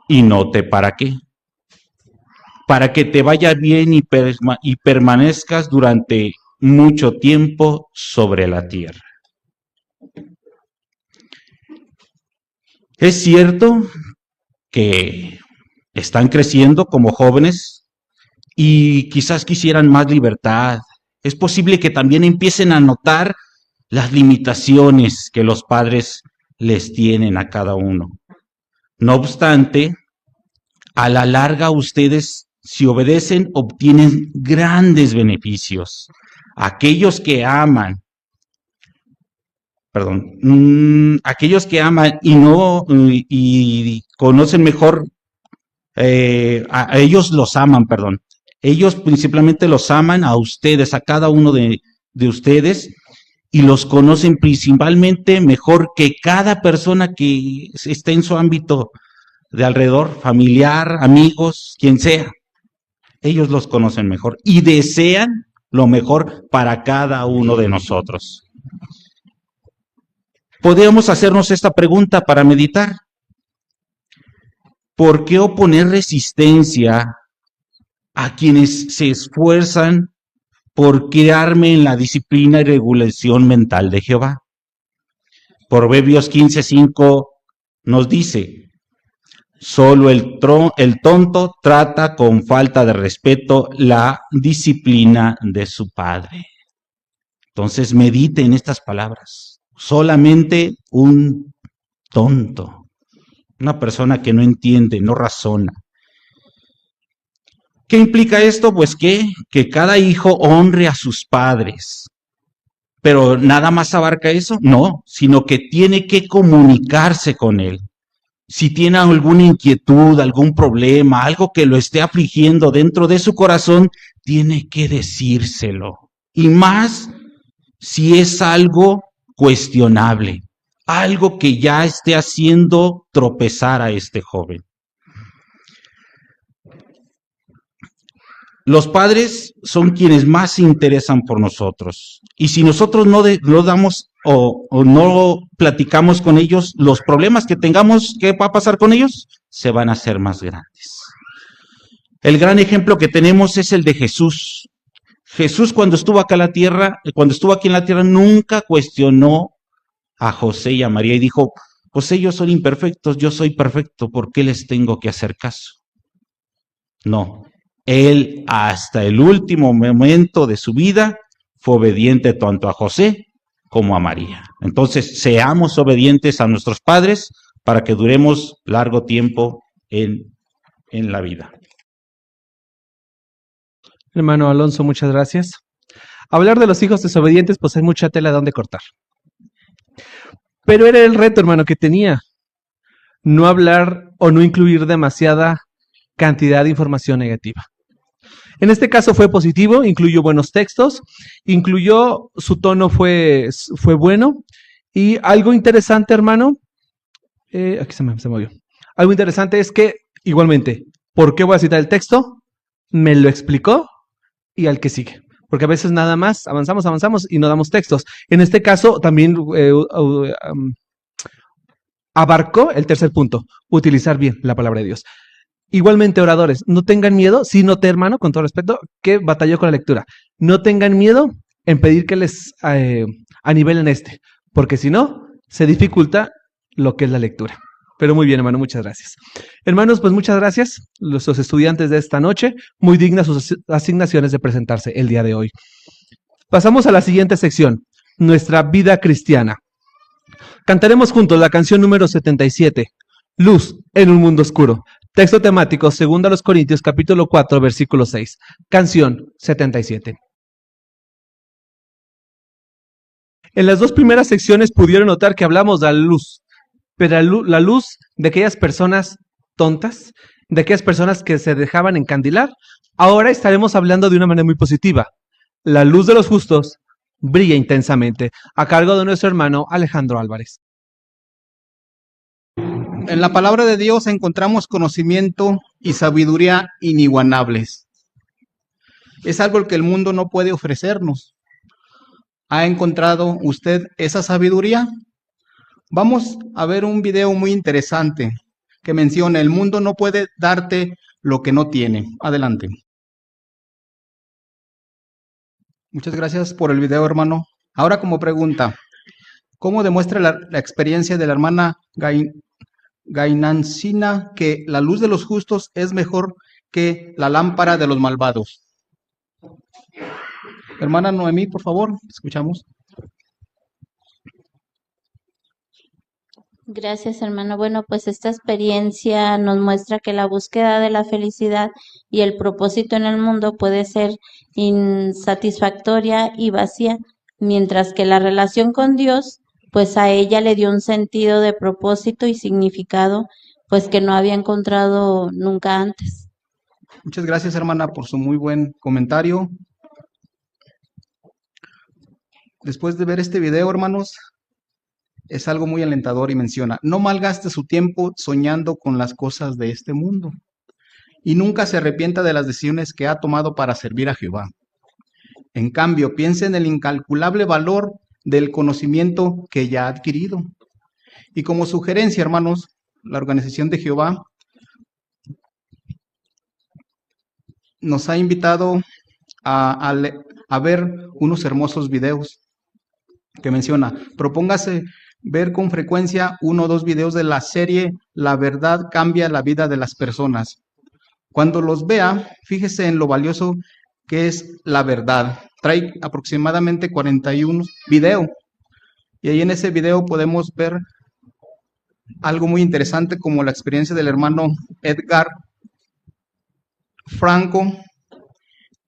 Y note para qué. Para que te vaya bien y permanezcas durante mucho tiempo sobre la tierra. Es cierto que están creciendo como jóvenes y quizás quisieran más libertad. Es posible que también empiecen a notar las limitaciones que los padres les tienen a cada uno. No obstante, a la larga ustedes, si obedecen, obtienen grandes beneficios. Aquellos que aman aquellos que aman y no y conocen mejor, a ellos los aman, perdón. Ellos principalmente los aman a ustedes, a cada uno de ustedes, y los conocen principalmente mejor que cada persona que esté en su ámbito de alrededor, familiar, amigos, quien sea. Ellos los conocen mejor y desean lo mejor para cada uno de nosotros. Podemos hacernos esta pregunta para meditar. ¿Por qué oponer resistencia a quienes se esfuerzan por criarme en la disciplina y regulación mental de Jehová? Proverbios 15:5 nos dice: solo el tonto trata con falta de respeto la disciplina de su padre. Entonces medite en estas palabras. Solamente un tonto, una persona que no entiende, no razona. ¿Qué implica esto? Pues que cada hijo honre a sus padres. Pero nada más abarca eso, no, sino que tiene que comunicarse con él. Si tiene alguna inquietud, algún problema, algo que lo esté afligiendo dentro de su corazón, tiene que decírselo. Y más si es algo cuestionable, algo que ya esté haciendo tropezar a este joven. Los padres son quienes más se interesan por nosotros. Y si nosotros no damos o no platicamos con ellos, los problemas que tengamos, ¿qué va a pasar con ellos? Se van a hacer más grandes. El gran ejemplo que tenemos es el de Jesús. Jesús cuando estuvo aquí en la tierra, nunca cuestionó a José y a María y dijo: pues ellos son imperfectos, yo soy perfecto, ¿por qué les tengo que hacer caso? No. Él hasta el último momento de su vida fue obediente tanto a José como a María. Entonces, seamos obedientes a nuestros padres para que duremos largo tiempo en la vida. Hermano Alonso, muchas gracias. Hablar de los hijos desobedientes, pues hay mucha tela donde cortar. Pero era el reto, hermano, que tenía. No hablar o no incluir demasiada cantidad de información negativa. En este caso fue positivo, incluyó buenos textos, su tono fue bueno. Y algo interesante, hermano, aquí se me movió. Algo interesante es que, igualmente, ¿por qué voy a citar el texto? Me lo explicó y al que sigue. Porque a veces nada más avanzamos y no damos textos. En este caso también abarcó el tercer punto, utilizar bien la palabra de Dios. Igualmente, oradores, no tengan miedo, sí noté, hermano, con todo respeto, que batalló con la lectura. No tengan miedo en pedir que les anivelen porque si no, se dificulta lo que es la lectura. Pero muy bien, hermano, muchas gracias. Hermanos, pues muchas gracias, los estudiantes de esta noche, muy dignas sus asignaciones de presentarse el día de hoy. Pasamos a la siguiente sección, nuestra vida cristiana. Cantaremos juntos la canción número 77, Luz en un mundo oscuro. Texto temático, 2 Corintios, capítulo 4, versículo 6. Canción 77. En las dos primeras secciones pudieron notar que hablamos de la luz, pero la luz de aquellas personas tontas, de aquellas personas que se dejaban encandilar. Ahora estaremos hablando de una manera muy positiva. La luz de los justos brilla intensamente, a cargo de nuestro hermano Alejandro Álvarez. En la palabra de Dios encontramos conocimiento y sabiduría inigualables. Es algo que el mundo no puede ofrecernos. ¿Ha encontrado usted esa sabiduría? Vamos a ver un video muy interesante que menciona: el mundo no puede darte lo que no tiene. Adelante. Muchas gracias por el video, hermano. Ahora, como pregunta, ¿cómo demuestra la experiencia de la hermana Gainancina que la luz de los justos es mejor que la lámpara de los malvados? Hermana Noemí, por favor, escuchamos. Gracias, hermano. Bueno, pues esta experiencia nos muestra que la búsqueda de la felicidad y el propósito en el mundo puede ser insatisfactoria y vacía, mientras que la relación con Dios pues a ella le dio un sentido de propósito y significado, pues que no había encontrado nunca antes. Muchas gracias, hermana, por su muy buen comentario. Después de ver este video, hermanos, es algo muy alentador y menciona: no malgaste su tiempo soñando con las cosas de este mundo y nunca se arrepienta de las decisiones que ha tomado para servir a Jehová. En cambio, piensa en el incalculable valor del conocimiento que ya ha adquirido. Y como sugerencia, hermanos, la Organización de Jehová nos ha invitado a ver unos hermosos videos que menciona: propóngase ver con frecuencia 1 o 2 videos de la serie La verdad cambia la vida de las personas. Cuando los vea, fíjese en lo valioso que es la verdad. Trae aproximadamente 41 videos. Y ahí en ese video podemos ver algo muy interesante, como la experiencia del hermano Edgar Franco.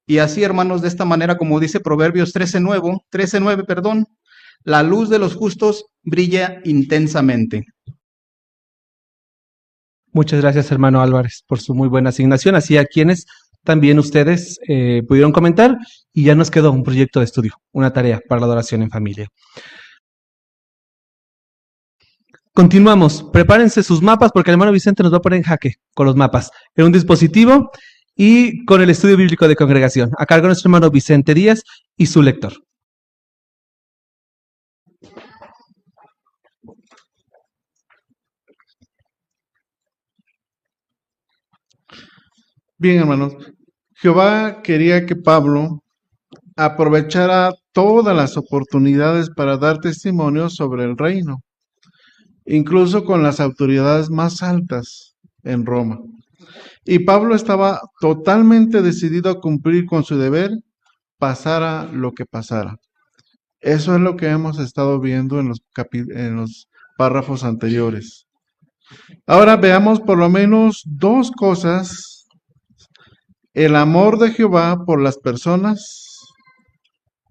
Y así, hermanos, de esta manera, como dice Proverbios 13:9, la luz de los justos brilla intensamente. Muchas gracias, hermano Álvarez, por su muy buena asignación. Así a quienes también ustedes pudieron comentar, y ya nos quedó un proyecto de estudio, una tarea para la adoración en familia. Continuamos. Prepárense sus mapas porque el hermano Vicente nos va a poner en jaque con los mapas en un dispositivo y con el estudio bíblico de congregación, a cargo de nuestro hermano Vicente Díaz y su lector. Bien, hermanos, Jehová quería que Pablo aprovechara todas las oportunidades para dar testimonio sobre el reino, incluso con las autoridades más altas en Roma. Y Pablo estaba totalmente decidido a cumplir con su deber, pasara lo que pasara. Eso es lo que hemos estado viendo en los párrafos anteriores. Ahora veamos por lo menos 2 cosas: el amor de Jehová por las personas,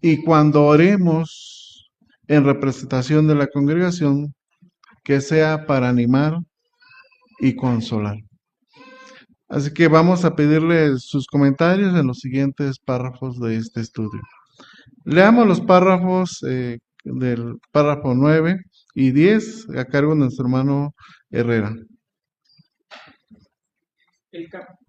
y cuando oremos en representación de la congregación, que sea para animar y consolar. Así que vamos a pedirle sus comentarios en los siguientes párrafos de este estudio. Leamos los párrafos del párrafo 9 y 10 a cargo de nuestro hermano Herrera. El capitán.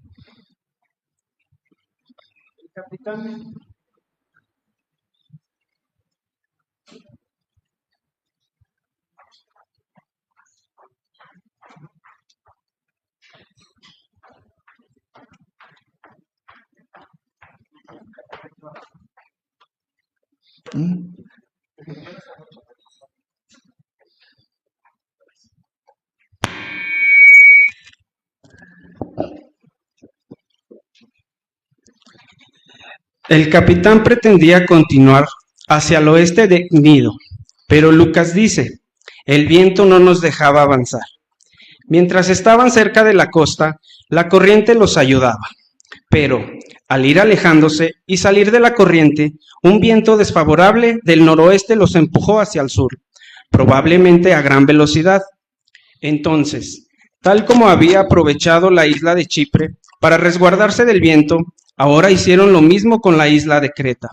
El capitán pretendía continuar hacia el oeste de Gnido, pero Lucas dice: el viento no nos dejaba avanzar. Mientras estaban cerca de la costa, la corriente los ayudaba, pero al ir alejándose y salir de la corriente, un viento desfavorable del noroeste los empujó hacia el sur, probablemente a gran velocidad. Entonces, tal como había aprovechado la isla de Chipre para resguardarse del viento, ahora hicieron lo mismo con la isla de Creta.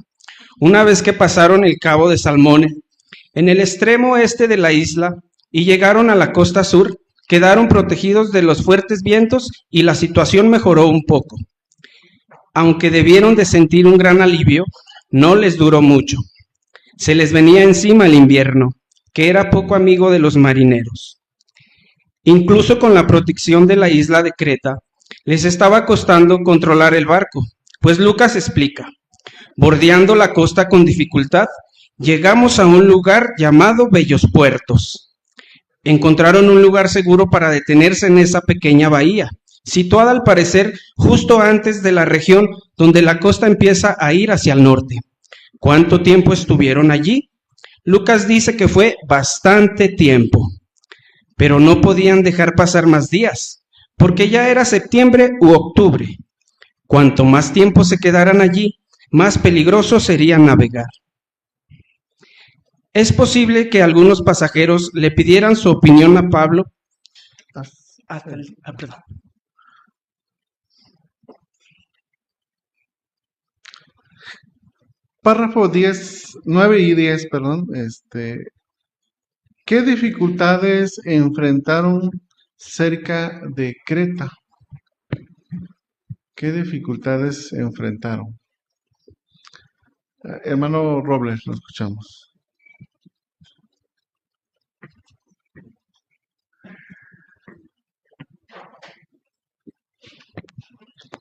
Una vez que pasaron el cabo de Salmone, en el extremo este de la isla, y llegaron a la costa sur, quedaron protegidos de los fuertes vientos y la situación mejoró un poco. Aunque debieron de sentir un gran alivio, no les duró mucho. Se les venía encima el invierno, que era poco amigo de los marineros. Incluso con la protección de la isla de Creta, les estaba costando controlar el barco, pues Lucas explica: bordeando la costa con dificultad, llegamos a un lugar llamado Bellos Puertos. Encontraron un lugar seguro para detenerse en esa pequeña bahía, situada al parecer justo antes de la región donde la costa empieza a ir hacia el norte. ¿Cuánto tiempo estuvieron allí? Lucas dice que fue bastante tiempo, pero no podían dejar pasar más días, porque ya era septiembre u octubre. Cuanto más tiempo se quedaran allí, más peligroso sería navegar. ¿Es posible que algunos pasajeros le pidieran su opinión a Pablo? Perdón. Párrafo 10, 9 y 10, perdón. ¿Qué dificultades enfrentaron cerca de Creta? ¿Qué dificultades enfrentaron? Hermano Robles, lo escuchamos.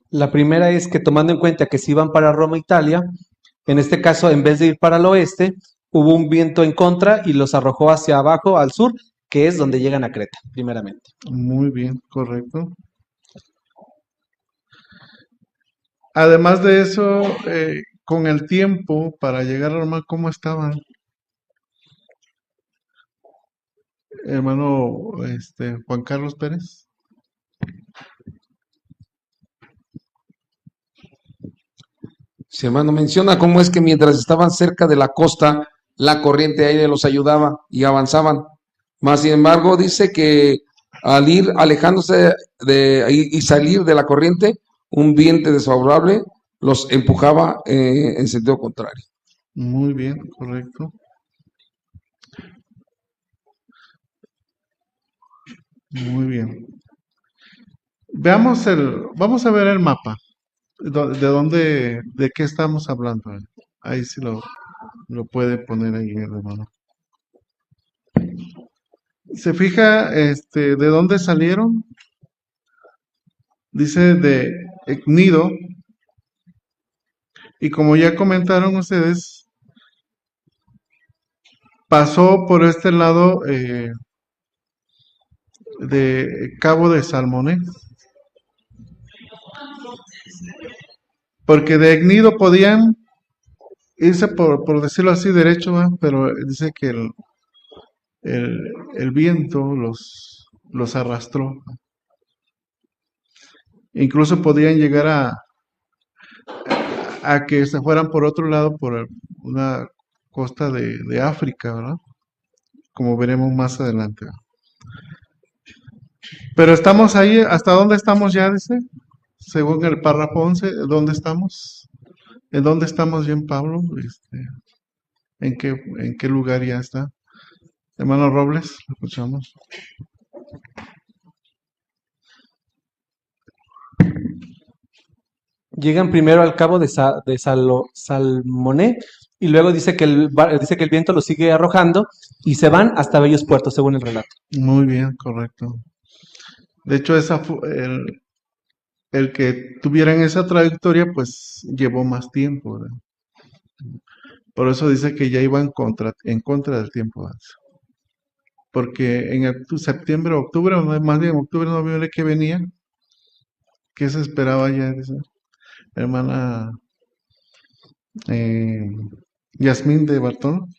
La primera es que tomando en cuenta que si iban para Roma, Italia, en este caso, en vez de ir para el oeste, hubo un viento en contra y los arrojó hacia abajo, al sur, que es donde llegan a Creta, primeramente. Muy bien, correcto. Además de eso, con el tiempo para llegar a Roma, ¿cómo estaban? Hermano Juan Carlos Pérez. Si hermano menciona cómo es que mientras estaban cerca de la costa, la corriente de aire los ayudaba y avanzaban. Más sin embargo, dice que al ir alejándose y salir de la corriente, un viento desfavorable los empujaba en sentido contrario. Muy bien, correcto. Muy bien. Vamos a ver el mapa. ¿De qué estamos hablando? Ahí sí lo puede poner ahí, hermano. ¿Se fija de dónde salieron? Dice de Gnido. Y como ya comentaron ustedes, pasó por este lado de Cabo de Salmoné. Porque de Gnido podían irse por decirlo así derecho, ¿va? Pero dice que el viento los arrastró. Incluso podían llegar a que se fueran por otro lado, por una costa de África, ¿verdad? Como veremos más adelante. Pero estamos ahí, ¿hasta dónde estamos ya? Dice, según el párrafo 11, ¿dónde estamos? ¿En dónde estamos bien, Pablo? ¿En qué lugar ya está? Hermano Robles, lo escuchamos. Llegan primero al cabo de Salmoné y luego dice que el viento los sigue arrojando y se van hasta bellos puertos, según el relato. Muy bien, correcto. De hecho, el que tuvieran esa trayectoria, pues llevó más tiempo, ¿verdad? Por eso dice que ya iban en contra del tiempo. Porque en septiembre, octubre, o más bien octubre, noviembre que venía, ¿qué se esperaba ya? Dice, hermana Yasmín de Bartón.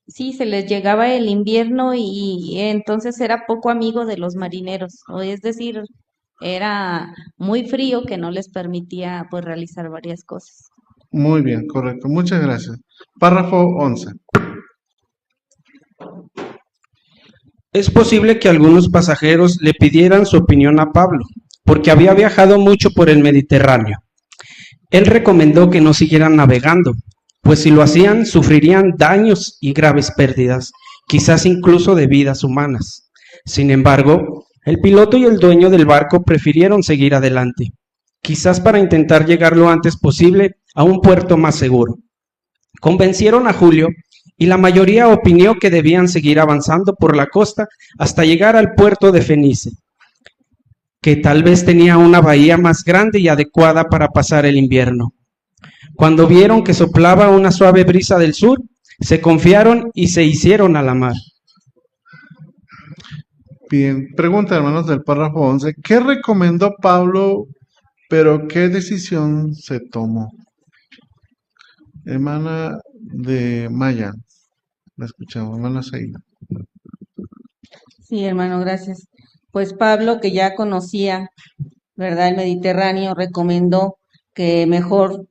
Sí, se les llegaba el invierno y entonces era poco amigo de los marineros, o es decir, era muy frío que no les permitía pues realizar varias cosas. Muy bien, correcto. Muchas gracias. Párrafo 11. Es posible que algunos pasajeros le pidieran su opinión a Pablo, porque había viajado mucho por el Mediterráneo. Él recomendó que no siguieran navegando, pues si lo hacían sufrirían daños y graves pérdidas, quizás incluso de vidas humanas. Sin embargo, el piloto y el dueño del barco prefirieron seguir adelante, quizás para intentar llegar lo antes posible a un puerto más seguro. Convencieron a Julio y la mayoría opinó que debían seguir avanzando por la costa hasta llegar al puerto de Fenice, que tal vez tenía una bahía más grande y adecuada para pasar el invierno. Cuando vieron que soplaba una suave brisa del sur, se confiaron y se hicieron a la mar. Bien, pregunta, hermanos, del párrafo 11. ¿Qué recomendó Pablo, pero qué decisión se tomó? Hermana de Maya, la escuchamos, hermana Seida. Sí, hermano, gracias. Pues Pablo, que ya conocía, ¿verdad?, el Mediterráneo, recomendó que mejor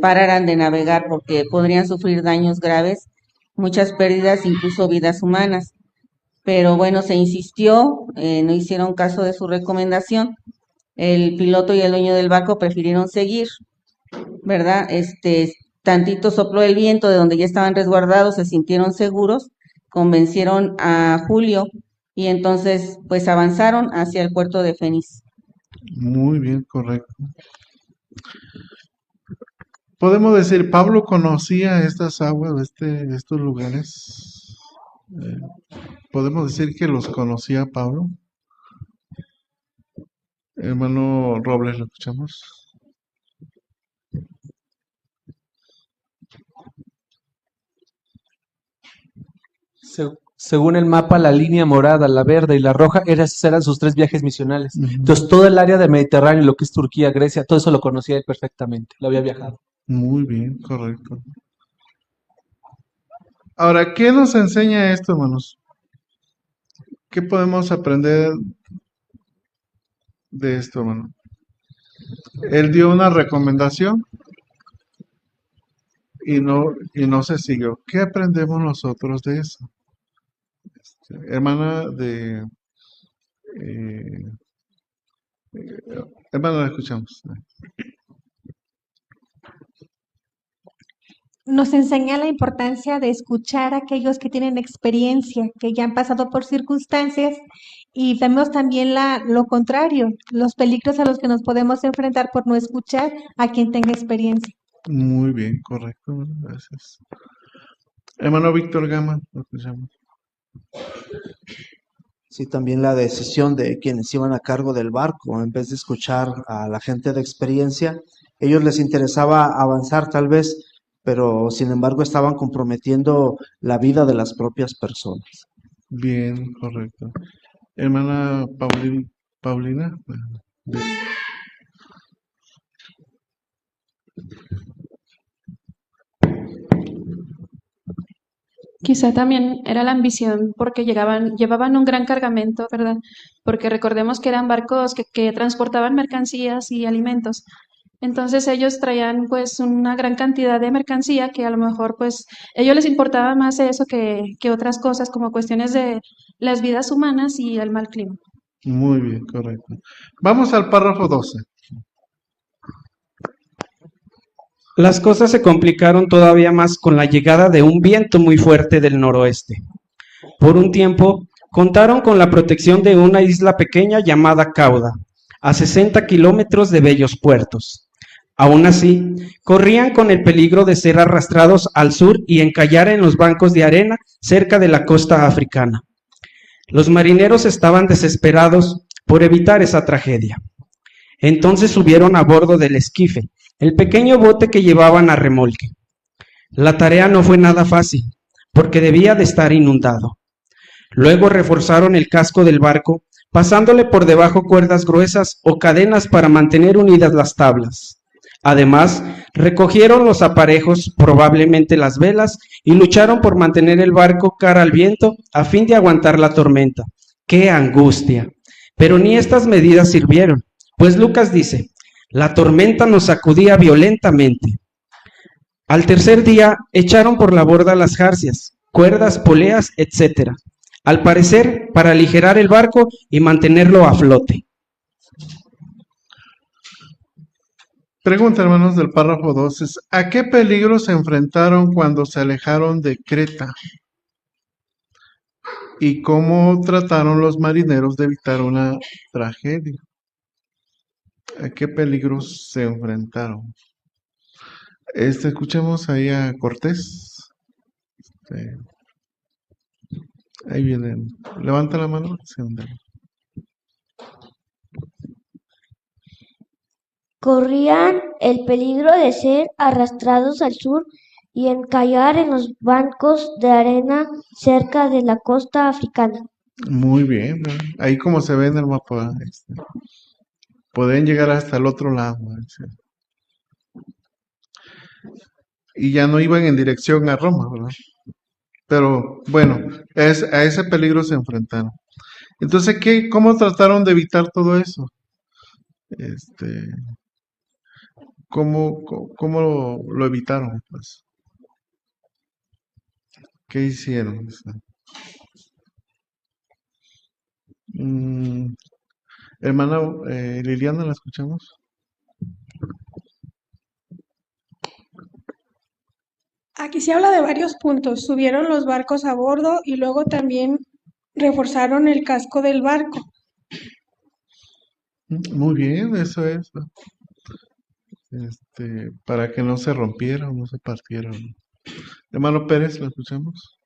pararan de navegar porque podrían sufrir daños graves muchas pérdidas, incluso vidas humanas. Pero bueno, se insistió, no hicieron caso de su recomendación. El piloto y el dueño del barco prefirieron seguir, ¿verdad? Tantito sopló el viento de donde ya estaban resguardados, se sintieron seguros, convencieron a Julio y entonces pues avanzaron hacia el puerto de Fénix. Muy bien, correcto. Podemos decir, Pablo conocía estas aguas, estos lugares. Podemos decir que los conocía Pablo. Hermano Robles, ¿lo escuchamos? Según el mapa, la línea morada, la verde y la roja eran sus 3 viajes misionales. Entonces, todo el área del Mediterráneo, lo que es Turquía, Grecia, todo eso lo conocía él perfectamente, lo había viajado. Muy bien, correcto. Ahora, ¿qué nos enseña esto, hermanos? ¿Qué podemos aprender de esto, hermano? Él dio una recomendación y no se siguió. ¿Qué aprendemos nosotros de eso? Hermana hermana, la escuchamos. Nos enseña la importancia de escuchar a aquellos que tienen experiencia, que ya han pasado por circunstancias, y vemos también lo contrario, los peligros a los que nos podemos enfrentar por no escuchar a quien tenga experiencia. Muy bien, correcto. Gracias. Hermano Víctor Gama, lo escuchamos. Sí, también la decisión de quienes iban a cargo del barco, en vez de escuchar a la gente de experiencia, ellos les interesaba avanzar tal vez, pero sin embargo estaban comprometiendo la vida de las propias personas. Bien, correcto. Hermana Paulina. Quizá también era la ambición porque llevaban un gran cargamento, ¿verdad? Porque recordemos que eran barcos que transportaban mercancías y alimentos. Entonces ellos traían pues una gran cantidad de mercancía que a lo mejor pues ellos les importaba más eso que otras cosas como cuestiones de las vidas humanas y el mal clima. Muy bien, correcto. Vamos al párrafo 12. Las cosas se complicaron todavía más con la llegada de un viento muy fuerte del noroeste. Por un tiempo, contaron con la protección de una isla pequeña llamada Cauda, a 60 kilómetros de bellos puertos. Aún así, corrían con el peligro de ser arrastrados al sur y encallar en los bancos de arena cerca de la costa africana. Los marineros estaban desesperados por evitar esa tragedia. Entonces subieron a bordo del esquife, el pequeño bote que llevaban a remolque. La tarea no fue nada fácil, porque debía de estar inundado. Luego reforzaron el casco del barco, pasándole por debajo cuerdas gruesas o cadenas para mantener unidas las tablas. Además, recogieron los aparejos, probablemente las velas, y lucharon por mantener el barco cara al viento a fin de aguantar la tormenta. ¡Qué angustia! Pero ni estas medidas sirvieron, pues Lucas dice: la tormenta nos sacudía violentamente. Al tercer día echaron por la borda las jarcias, cuerdas, poleas, etc., al parecer para aligerar el barco y mantenerlo a flote. Pregunta, hermanos, del párrafo 12. ¿A qué peligro se enfrentaron cuando se alejaron de Creta? ¿Y cómo trataron los marineros de evitar una tragedia? ¿A qué peligros se enfrentaron? Escuchemos ahí a Cortés. Ahí vienen. Levanta la mano. Sí, ándale. Corrían el peligro de ser arrastrados al sur y encallar en los bancos de arena cerca de la costa africana. Muy bien, ¿no? Ahí como se ve en el mapa, pueden llegar hasta el otro lado. Y ya no iban en dirección a Roma, ¿verdad? Pero bueno, a ese peligro se enfrentaron. Entonces, ¿cómo trataron de evitar todo eso? ¿Cómo lo evitaron? Pues? ¿Qué hicieron? Hermana Liliana, ¿la escuchamos? Aquí se habla de varios puntos. Subieron los barcos a bordo y luego también reforzaron el casco del barco. Muy bien, eso es. Para que no se rompiera o no se partiera. Hermano Pérez, ¿lo escuchamos?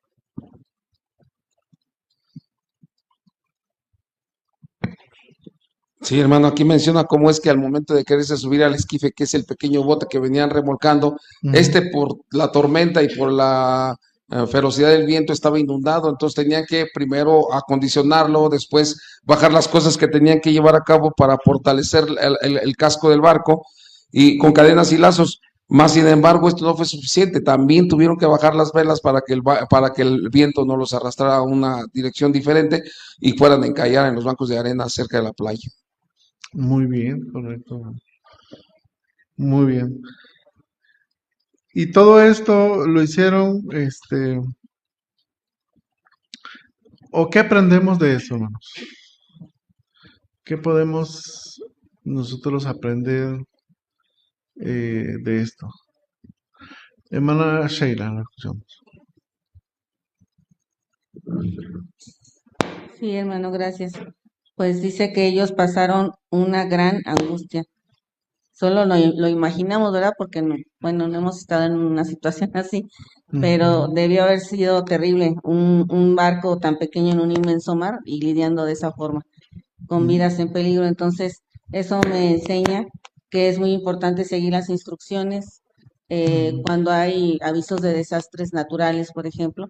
Sí, hermano, aquí menciona cómo es que al momento de quererse subir al esquife, que es el pequeño bote que venían remolcando, por la tormenta y por la ferocidad del viento estaba inundado, entonces tenían que primero acondicionarlo, después bajar las cosas que tenían que llevar a cabo para fortalecer el casco del barco y con cadenas y lazos. Más sin embargo, esto no fue suficiente, también tuvieron que bajar las velas para que el viento no los arrastrara a una dirección diferente y fueran a encallar en los bancos de arena cerca de la playa. Muy bien, correcto. Muy bien. Y todo esto lo hicieron, ¿o qué aprendemos de eso, hermanos? ¿Qué podemos nosotros aprender de esto? Hermana Sheila, la escuchamos. Sí, hermano, gracias. Pues dice que ellos pasaron una gran angustia. Solo lo imaginamos, ¿verdad? Porque no, bueno, no hemos estado en una situación así, pero debió haber sido terrible un barco tan pequeño en un inmenso mar y lidiando de esa forma, con vidas en peligro. Entonces, eso me enseña que es muy importante seguir las instrucciones cuando hay avisos de desastres naturales, por ejemplo,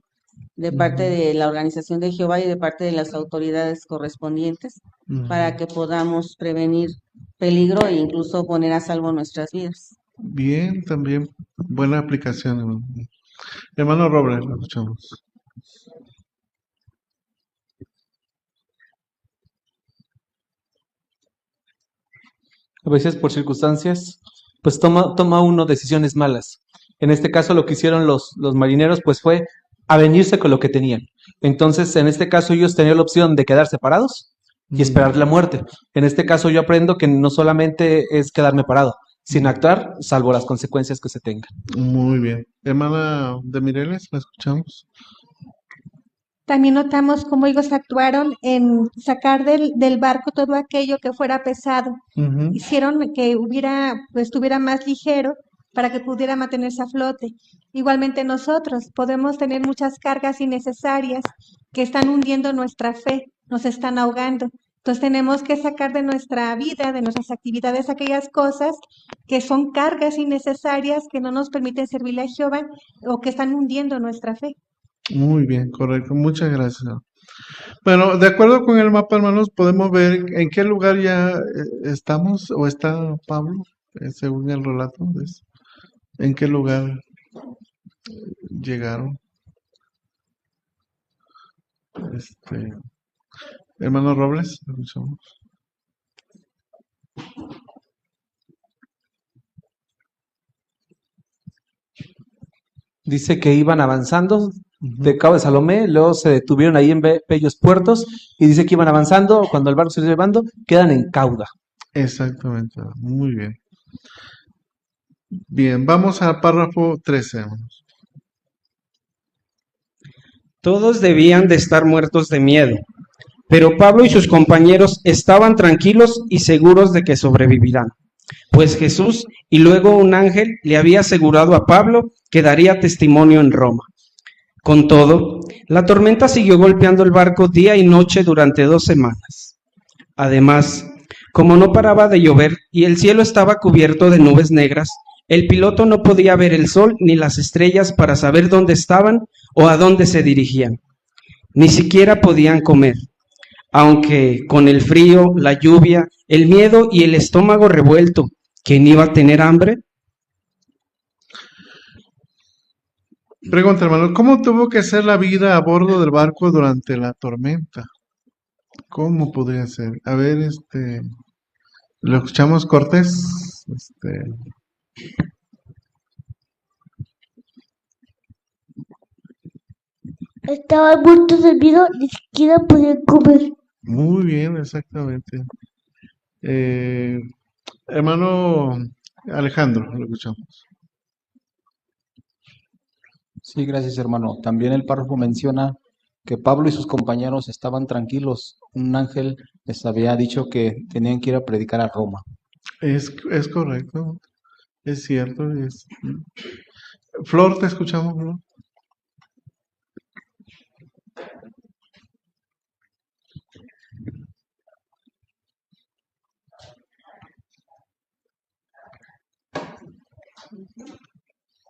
de parte de la Organización de Jehová y de parte de las autoridades correspondientes, para que podamos prevenir peligro e incluso poner a salvo nuestras vidas. Bien, también buena aplicación, hermano. Hermano Robles, lo escuchamos. A veces por circunstancias, pues toma uno decisiones malas. En este caso lo que hicieron los marineros pues fue avenirse con lo que tenían. Entonces, en este caso ellos tenían la opción de quedar separados y esperar la muerte. En este caso yo aprendo que no solamente es quedarme parado, sino actuar salvo las consecuencias que se tengan. Muy bien. Hermana de Mireles, ¿la escuchamos? También notamos cómo ellos actuaron en sacar del barco todo aquello que fuera pesado. Hicieron que estuviera más ligero para que pudiera mantenerse a flote. Igualmente nosotros podemos tener muchas cargas innecesarias que están hundiendo nuestra fe, nos están ahogando. Entonces tenemos que sacar de nuestra vida, de nuestras actividades, aquellas cosas que son cargas innecesarias que no nos permiten servirle a Jehová o que están hundiendo nuestra fe. Muy bien, correcto. Muchas gracias. Bueno, de acuerdo con el mapa, hermanos, podemos ver en qué lugar ya estamos o está Pablo, según el relato. ¿En qué lugar llegaron? Hermano Robles, escuchamos. Dice que iban avanzando de Cabo de Salomé, luego se detuvieron ahí en bellos puertos y dice que iban avanzando, cuando el barco se iba llevando, quedan en Cauda. Exactamente, muy bien. Bien, vamos al párrafo 13, hermanos. Todos debían de estar muertos de miedo, pero Pablo y sus compañeros estaban tranquilos y seguros de que sobrevivirán, pues Jesús y luego un ángel le había asegurado a Pablo que daría testimonio en Roma. Con todo, la tormenta siguió golpeando el barco día y noche durante 2 semanas. Además, como no paraba de llover y el cielo estaba cubierto de nubes negras, el piloto no podía ver el sol ni las estrellas para saber dónde estaban o a dónde se dirigían. Ni siquiera podían comer, aunque con el frío, la lluvia, el miedo y el estómago revuelto, ¿quién iba a tener hambre? Pregunta, hermano, ¿cómo tuvo que ser la vida a bordo del barco durante la tormenta? ¿Cómo podría ser? A ver, ¿lo escuchamos, Cortés? estaban muertos de miedo, ni siquiera podían comer. Muy bien, exactamente. Hermano Alejandro, lo escuchamos. Sí, gracias, hermano. También el párrafo menciona que Pablo y sus compañeros estaban tranquilos. Un ángel les había dicho que tenían que ir a predicar a Roma. Es correcto, es cierto. Flor, te escuchamos, Flor.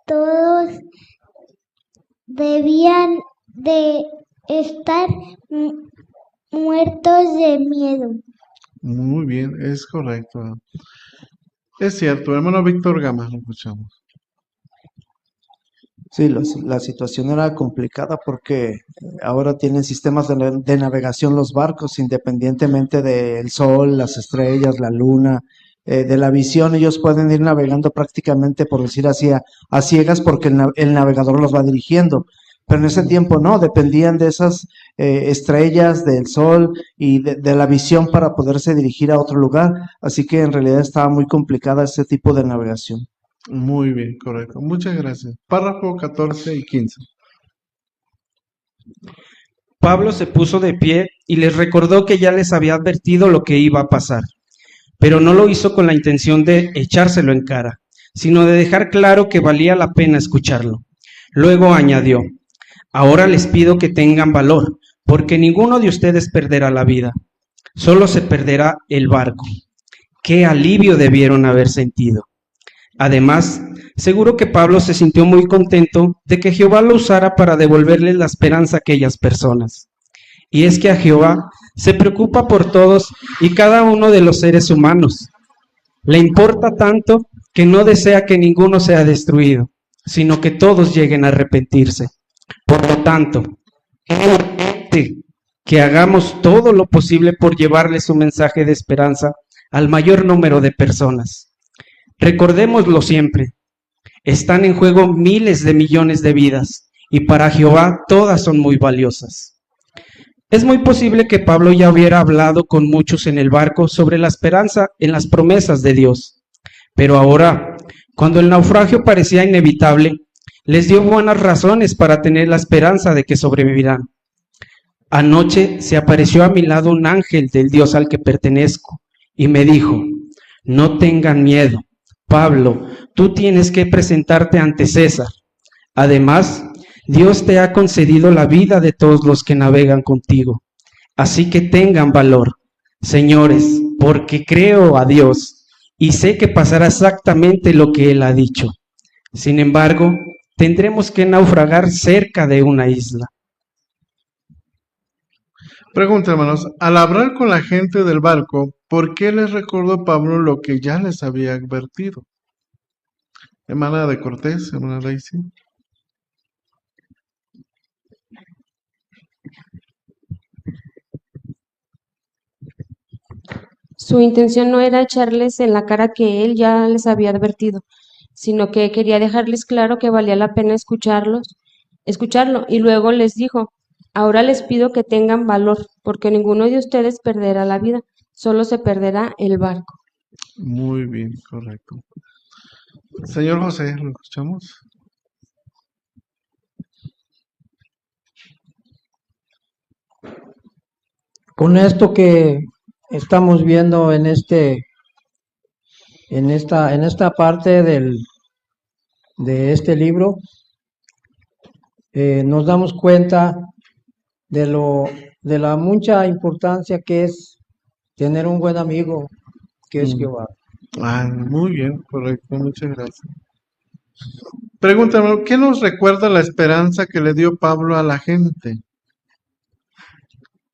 Todos debían de estar muertos de miedo. Muy bien, es correcto. Es cierto, hermano Víctor Gama, lo escuchamos. Sí, la situación era complicada porque ahora tienen sistemas de navegación los barcos, independientemente del sol, las estrellas, la luna, de la visión. Ellos pueden ir navegando prácticamente, por decir así, a ciegas porque el navegador los va dirigiendo. Pero en ese tiempo no, dependían de esas estrellas, del sol y de la visión para poderse dirigir a otro lugar. Así que en realidad estaba muy complicada ese tipo de navegación. Muy bien, correcto. Muchas gracias. Párrafo 14 y 15. Pablo se puso de pie y les recordó que ya les había advertido lo que iba a pasar, pero no lo hizo con la intención de echárselo en cara, sino de dejar claro que valía la pena escucharlo. Luego añadió: ahora les pido que tengan valor, porque ninguno de ustedes perderá la vida, solo se perderá el barco. Qué alivio debieron haber sentido. Además, seguro que Pablo se sintió muy contento de que Jehová lo usara para devolverles la esperanza a aquellas personas. Y es que a Jehová se preocupa por todos y cada uno de los seres humanos. Le importa tanto que no desea que ninguno sea destruido, sino que todos lleguen a arrepentirse. Por lo tanto, es urgente que hagamos todo lo posible por llevarles su mensaje de esperanza al mayor número de personas. Recordémoslo siempre, están en juego miles de millones de vidas y para Jehová todas son muy valiosas. Es muy posible que Pablo ya hubiera hablado con muchos en el barco sobre la esperanza en las promesas de Dios, pero ahora, cuando el naufragio parecía inevitable, les dio buenas razones para tener la esperanza de que sobrevivirán. Anoche se apareció a mi lado un ángel del Dios al que pertenezco y me dijo: no tengan miedo, Pablo, tú tienes que presentarte ante César. Además, Dios te ha concedido la vida de todos los que navegan contigo. Así que tengan valor, señores, porque creo a Dios y sé que pasará exactamente lo que Él ha dicho. Sin embargo, tendremos que naufragar cerca de una isla. Pregunta, hermanos, al hablar con la gente del barco, ¿por qué les recordó Pablo lo que ya les había advertido? Hermana de Cortés, hermana Daisy. Su intención no era echarles en la cara que él ya les había advertido, sino que quería dejarles claro que valía la pena escucharlo, y luego les dijo: ahora les pido que tengan valor, porque ninguno de ustedes perderá la vida, solo se perderá el barco. Muy bien, correcto. Señor José, ¿lo escuchamos? Con esto que estamos viendo en esta parte de este libro, nos damos cuenta de la mucha importancia que es tener un buen amigo, que es Jehová. Muy bien, correcto, muchas gracias. Pregúntame, ¿qué nos recuerda la esperanza que le dio Pablo a la gente?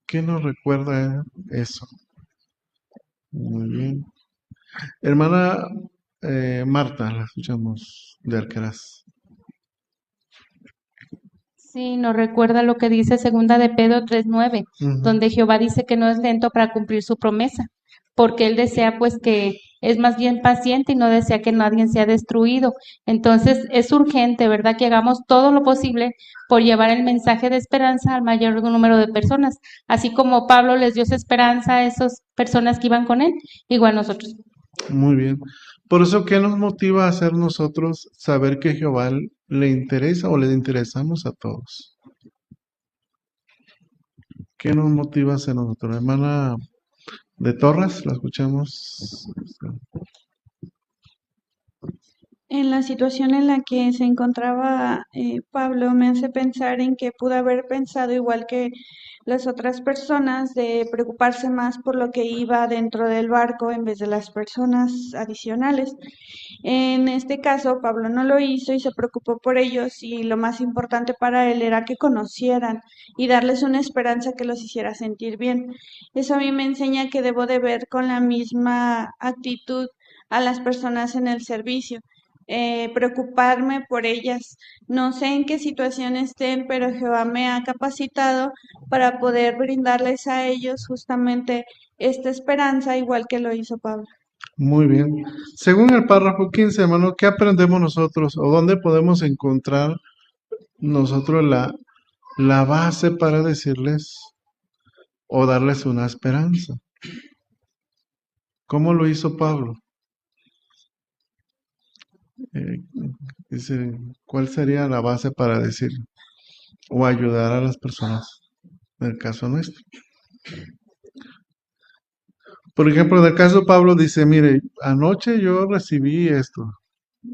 ¿Qué nos recuerda eso? Muy bien. Hermana Marta, la escuchamos de Alcaraz. Sí, nos recuerda lo que dice segunda de Pedro 3:9, donde Jehová dice que no es lento para cumplir su promesa, porque Él desea pues que es más bien paciente y no desea que nadie sea destruido. Entonces es urgente, ¿verdad? Que hagamos todo lo posible por llevar el mensaje de esperanza al mayor número de personas, así como Pablo les dio esa esperanza a esas personas que iban con él, igual nosotros. Muy bien. Por eso, ¿qué nos motiva a hacer nosotros saber que Jehová le interesa o le interesamos a todos? ¿Qué nos motiva a hacer nosotros? Hermana de Torres, la escuchamos. En la situación en la que se encontraba Pablo me hace pensar en que pudo haber pensado igual que las otras personas de preocuparse más por lo que iba dentro del barco en vez de las personas adicionales. En este caso, Pablo no lo hizo y se preocupó por ellos y lo más importante para él era que conocieran y darles una esperanza que los hiciera sentir bien. Eso a mí me enseña que debo de ver con la misma actitud a las personas en el servicio. Preocuparme por ellas. No sé en qué situación estén, pero Jehová me ha capacitado para poder brindarles a ellos justamente esta esperanza, igual que lo hizo Pablo. Muy bien. Según el párrafo 15, hermano, ¿qué aprendemos nosotros o dónde podemos encontrar nosotros la base para decirles o darles una esperanza? ¿Cómo lo hizo Pablo? Dice, ¿cuál sería la base para decir o ayudar a las personas en el caso nuestro? Por ejemplo, en el caso de Pablo dice, mire, anoche yo recibí esto,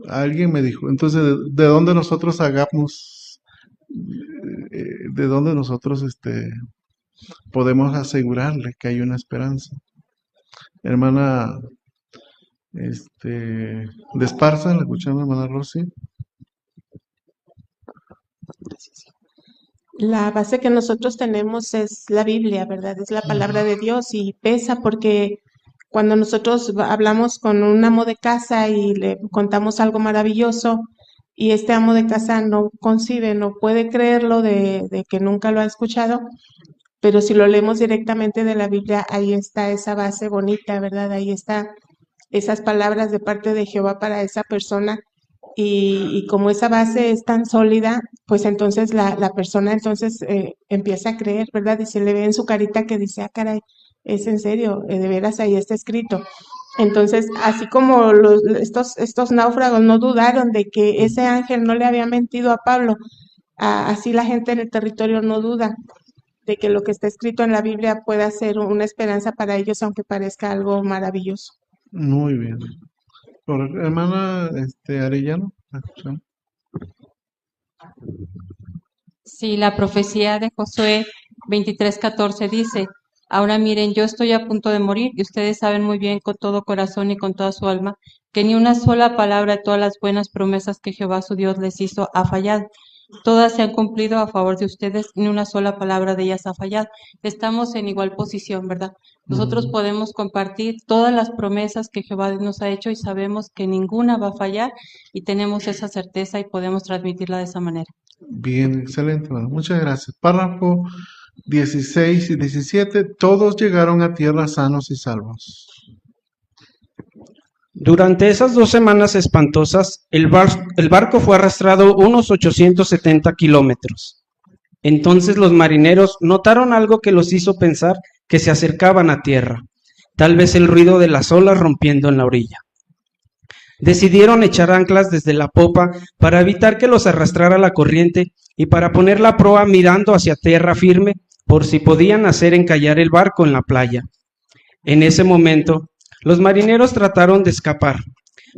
alguien me dijo, entonces, ¿de dónde nosotros hagamos, de dónde nosotros podemos asegurarle que hay una esperanza? Hermana de Esparza, ¿la escuchamos, hermana Rosy? La base que nosotros tenemos es la Biblia, ¿verdad? Es la palabra de Dios y pesa porque cuando nosotros hablamos con un amo de casa y le contamos algo maravilloso y este amo de casa no concibe, no puede creerlo de que nunca lo ha escuchado, pero si lo leemos directamente de la Biblia, ahí está esa base bonita, ¿verdad? Ahí está esas palabras de parte de Jehová para esa persona y como esa base es tan sólida, pues entonces la persona entonces empieza a creer, ¿verdad? Y se le ve en su carita que dice, ah, caray, es en serio, de veras ahí está escrito. Entonces, así como estos náufragos no dudaron de que ese ángel no le había mentido a Pablo, así la gente en el territorio no duda de que lo que está escrito en la Biblia pueda ser una esperanza para ellos, aunque parezca algo maravilloso. Muy bien. Hermana Arellano. Sí, la profecía de Josué 23:14 dice, ahora miren, yo estoy a punto de morir y ustedes saben muy bien con todo corazón y con toda su alma que ni una sola palabra de todas las buenas promesas que Jehová su Dios les hizo ha fallado. Todas se han cumplido a favor de ustedes, ni una sola palabra de ellas ha fallado. Estamos en igual posición, ¿verdad? Nosotros podemos compartir todas las promesas que Jehová nos ha hecho y sabemos que ninguna va a fallar y tenemos esa certeza y podemos transmitirla de esa manera. Bien, excelente, hermano. Muchas gracias. Párrafo 16 y 17. Todos llegaron a tierra sanos y salvos. Durante esas 2 semanas espantosas, el barco fue arrastrado unos 870 kilómetros. Entonces los marineros notaron algo que los hizo pensar que se acercaban a tierra, tal vez el ruido de las olas rompiendo en la orilla. Decidieron echar anclas desde la popa para evitar que los arrastrara la corriente y para poner la proa mirando hacia tierra firme por si podían hacer encallar el barco en la playa. En ese momento, los marineros trataron de escapar,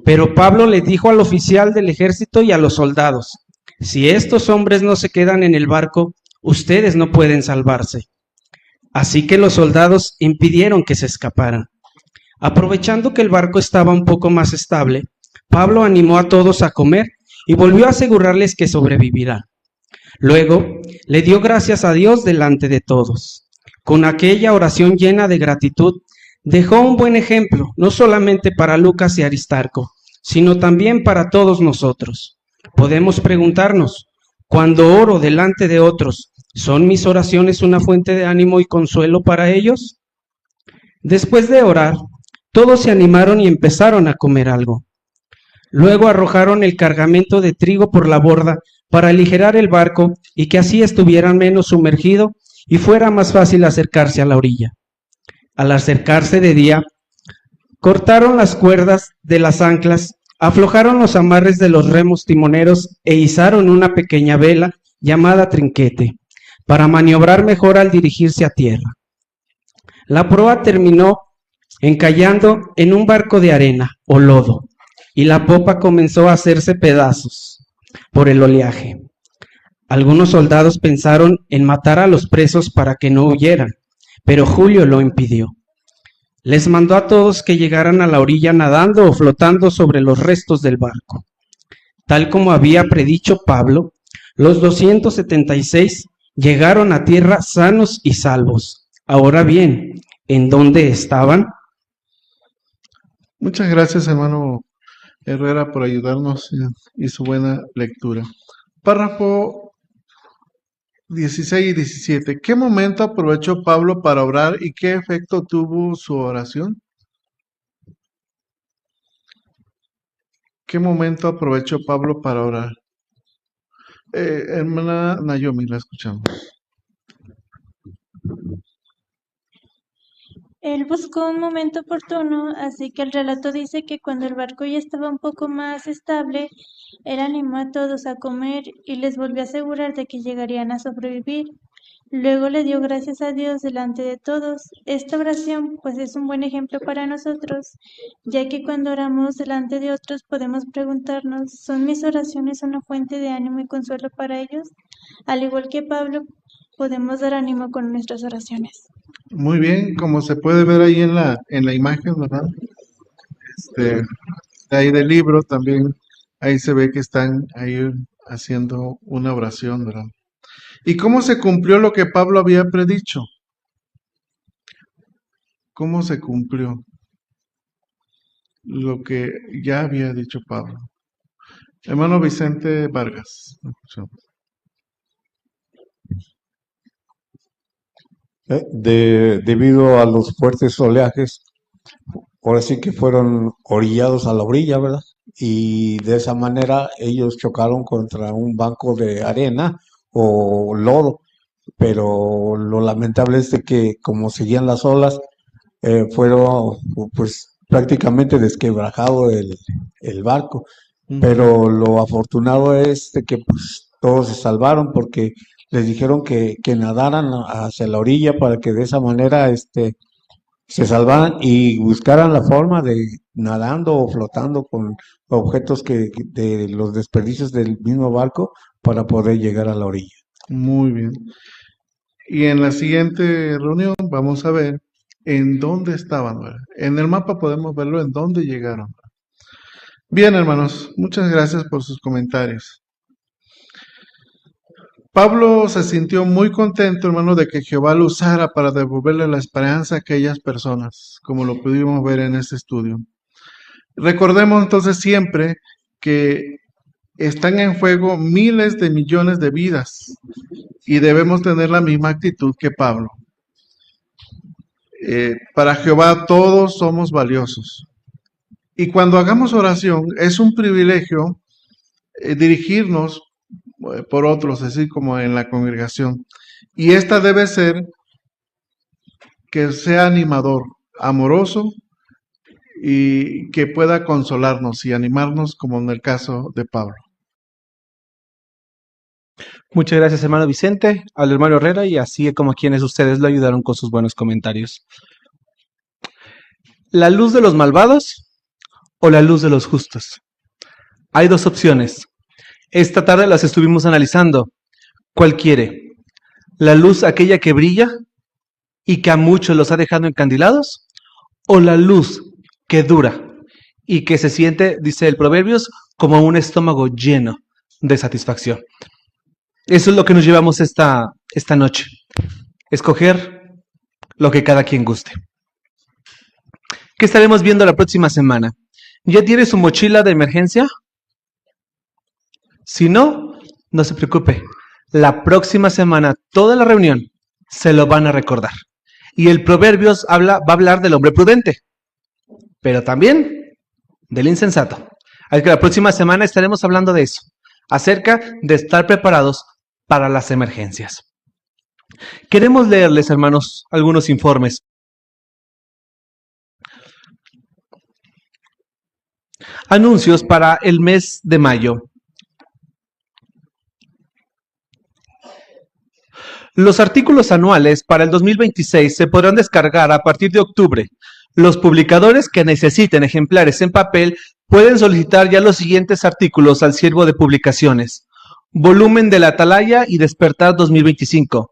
pero Pablo le dijo al oficial del ejército y a los soldados, si estos hombres no se quedan en el barco, ustedes no pueden salvarse. Así que los soldados impidieron que se escaparan. Aprovechando que el barco estaba un poco más estable, Pablo animó a todos a comer y volvió a asegurarles que sobrevivirán. Luego, le dio gracias a Dios delante de todos. Con aquella oración llena de gratitud, dejó un buen ejemplo, no solamente para Lucas y Aristarco, sino también para todos nosotros. Podemos preguntarnos, cuando oro delante de otros, ¿son mis oraciones una fuente de ánimo y consuelo para ellos? Después de orar, Todos se animaron y empezaron a comer algo. Luego arrojaron el cargamento de trigo por la borda para aligerar el barco y que así estuviera menos sumergido y fuera más fácil acercarse a la orilla. Al acercarse de día, cortaron las cuerdas de las anclas, aflojaron los amarres de los remos timoneros e izaron una pequeña vela llamada trinquete, para maniobrar mejor al dirigirse a tierra. La proa terminó encallando en un barco de arena o lodo, y la popa comenzó a hacerse pedazos por el oleaje. Algunos soldados pensaron en matar a los presos para que no huyeran, pero Julio lo impidió. Les mandó a todos que llegaran a la orilla nadando o flotando sobre los restos del barco. Tal como había predicho Pablo, los 276 llegaron a tierra sanos y salvos. Ahora bien, ¿en dónde estaban? Muchas gracias, hermano Herrera, por ayudarnos y su buena lectura. Párrafo 16 y 17. ¿Qué momento aprovechó Pablo para orar y qué efecto tuvo su oración? ¿Qué momento aprovechó Pablo para orar? Hermana Naomi, la escuchamos. Él buscó un momento oportuno, así que el relato dice que cuando el barco ya estaba un poco más estable, él animó a todos a comer y les volvió a asegurar de que llegarían a sobrevivir. Luego le dio gracias a Dios delante de todos. Esta oración pues es un buen ejemplo para nosotros, ya que cuando oramos delante de otros podemos preguntarnos, ¿son mis oraciones una fuente de ánimo y consuelo para ellos? Al igual que Pablo, podemos dar ánimo con nuestras oraciones. Muy bien, como se puede ver ahí en la imagen, ¿verdad? Ahí del libro también, ahí se ve que están ahí haciendo una oración, ¿verdad? ¿Y cómo se cumplió lo que Pablo había predicho? ¿Cómo se cumplió lo que ya había dicho Pablo? Hermano Vicente Vargas. Debido a los fuertes oleajes, ahora sí que fueron orillados a la orilla, ¿verdad? Y de esa manera ellos chocaron contra un banco de arena o lodo, pero lo lamentable es de que como seguían las olas, fueron pues prácticamente desquebrajado el barco, pero lo afortunado es de que pues todos se salvaron porque les dijeron que nadaran hacia la orilla para que de esa manera se salvaran y buscaran la forma de nadando o flotando con objetos de los desperdicios del mismo barco para poder llegar a la orilla. Muy bien. Y en la siguiente reunión vamos a ver en dónde estaban, ¿verdad? En el mapa podemos verlo en dónde llegaron. Bien, hermanos, muchas gracias por sus comentarios. Pablo se sintió muy contento, hermano, de que Jehová lo usara para devolverle la esperanza a aquellas personas, como lo pudimos ver en este estudio. Recordemos entonces siempre que están en juego miles de millones de vidas y debemos tener la misma actitud que Pablo. Para Jehová todos somos valiosos. Y cuando hagamos oración es un privilegio dirigirnos por otros, así como en la congregación. Y esta debe ser que sea animador, amoroso y que pueda consolarnos y animarnos como en el caso de Pablo. Muchas gracias, hermano Vicente, al hermano Herrera y así como quienes ustedes lo ayudaron con sus buenos comentarios. ¿La luz de los malvados o la luz de los justos? Hay dos opciones. Esta tarde las estuvimos analizando. ¿Cuál quiere? ¿La luz aquella que brilla y que a muchos los ha dejado encandilados? ¿O la luz que dura y que se siente, dice el Proverbios, como un estómago lleno de satisfacción? Eso es lo que nos llevamos esta noche. Escoger lo que cada quien guste. ¿Qué estaremos viendo la próxima semana? ¿Ya tiene su mochila de emergencia? Si no, no se preocupe. La próxima semana, toda la reunión, se lo van a recordar. Y el Proverbios va a hablar del hombre prudente. pero también del insensato. Así que la próxima semana estaremos hablando de eso, acerca de estar preparados para las emergencias. Queremos leerles, hermanos, algunos informes. Anuncios para el mes de mayo. Los artículos anuales para el 2026 se podrán descargar a partir de octubre. Los publicadores que necesiten ejemplares en papel pueden solicitar ya los siguientes artículos al Siervo de Publicaciones. Volumen de la Atalaya y Despertar 2025.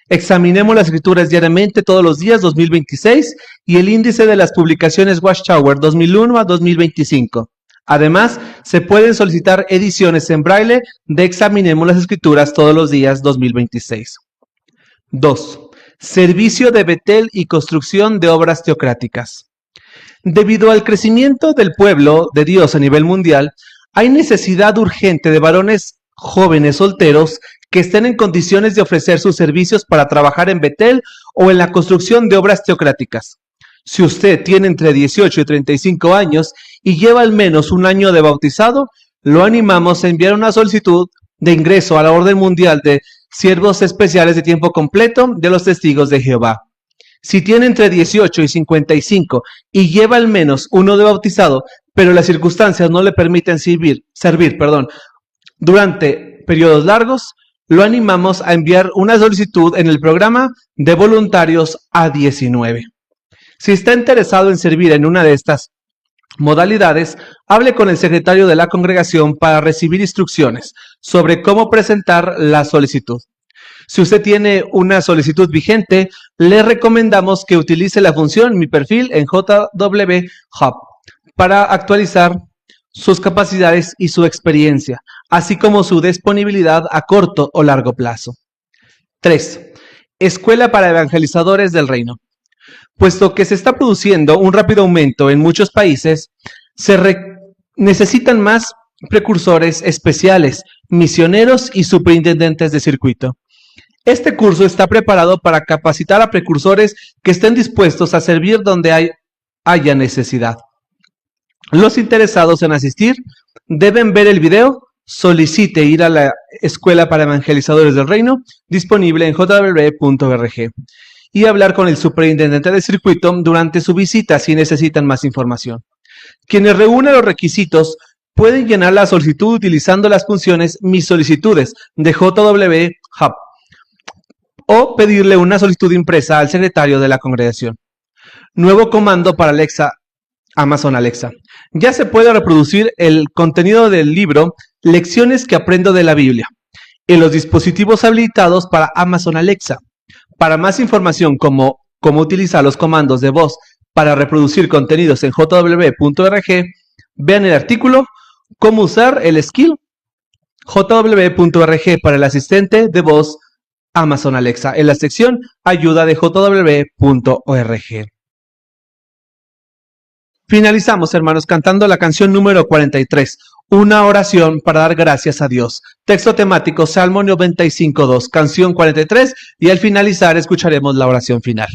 Examinemos las escrituras diariamente todos los días 2026 y el índice de las publicaciones Watchtower 2001 a 2025. Además, se pueden solicitar ediciones en braille de Examinemos las escrituras todos los días 2026. 2. Servicio de Betel y construcción de obras teocráticas. Debido al crecimiento del pueblo de Dios a nivel mundial, hay necesidad urgente de varones jóvenes solteros que estén en condiciones de ofrecer sus servicios para trabajar en Betel o en la construcción de obras teocráticas. Si usted tiene entre 18 y 35 años y lleva al menos un año de bautizado, lo animamos a enviar una solicitud de ingreso a la Orden Mundial de Siervos Especiales de Tiempo Completo de los Testigos de Jehová. Si tiene entre 18 y 55 y lleva al menos uno de bautizado, pero las circunstancias no le permiten servir, durante periodos largos, lo animamos a enviar una solicitud en el programa de voluntarios A19. Si está interesado en servir en una de estas modalidades, hable con el secretario de la congregación para recibir instrucciones sobre cómo presentar la solicitud. Si usted tiene una solicitud vigente, le recomendamos que utilice la función Mi Perfil en JW Hub para actualizar sus capacidades y su experiencia, así como su disponibilidad a corto o largo plazo. 3. Escuela para Evangelizadores del Reino. Puesto que se está produciendo un rápido aumento en muchos países, necesitan más precursores especiales, misioneros y superintendentes de circuito. Este curso está preparado para capacitar a precursores que estén dispuestos a servir donde haya necesidad. Los interesados en asistir deben ver el video Solicite ir a la Escuela para Evangelizadores del Reino, disponible en jw.org, y hablar con el superintendente de circuito durante su visita si necesitan más información. Quienes reúnen los requisitos pueden llenar la solicitud utilizando las funciones Mis Solicitudes de JW Hub o pedirle una solicitud impresa al secretario de la congregación. Nuevo comando para Alexa, Amazon Alexa. Ya se puede reproducir el contenido del libro Lecciones que aprendo de la Biblia en los dispositivos habilitados para Amazon Alexa. Para más información como cómo utilizar los comandos de voz para reproducir contenidos en jw.org, vean el artículo Cómo usar el skill jw.org para el asistente de voz Amazon Alexa en la sección Ayuda de jw.org. Finalizamos, hermanos, cantando la canción número 43, Una oración para dar gracias a Dios. Texto temático, Salmo 95:2, canción 43, y al finalizar escucharemos la oración final.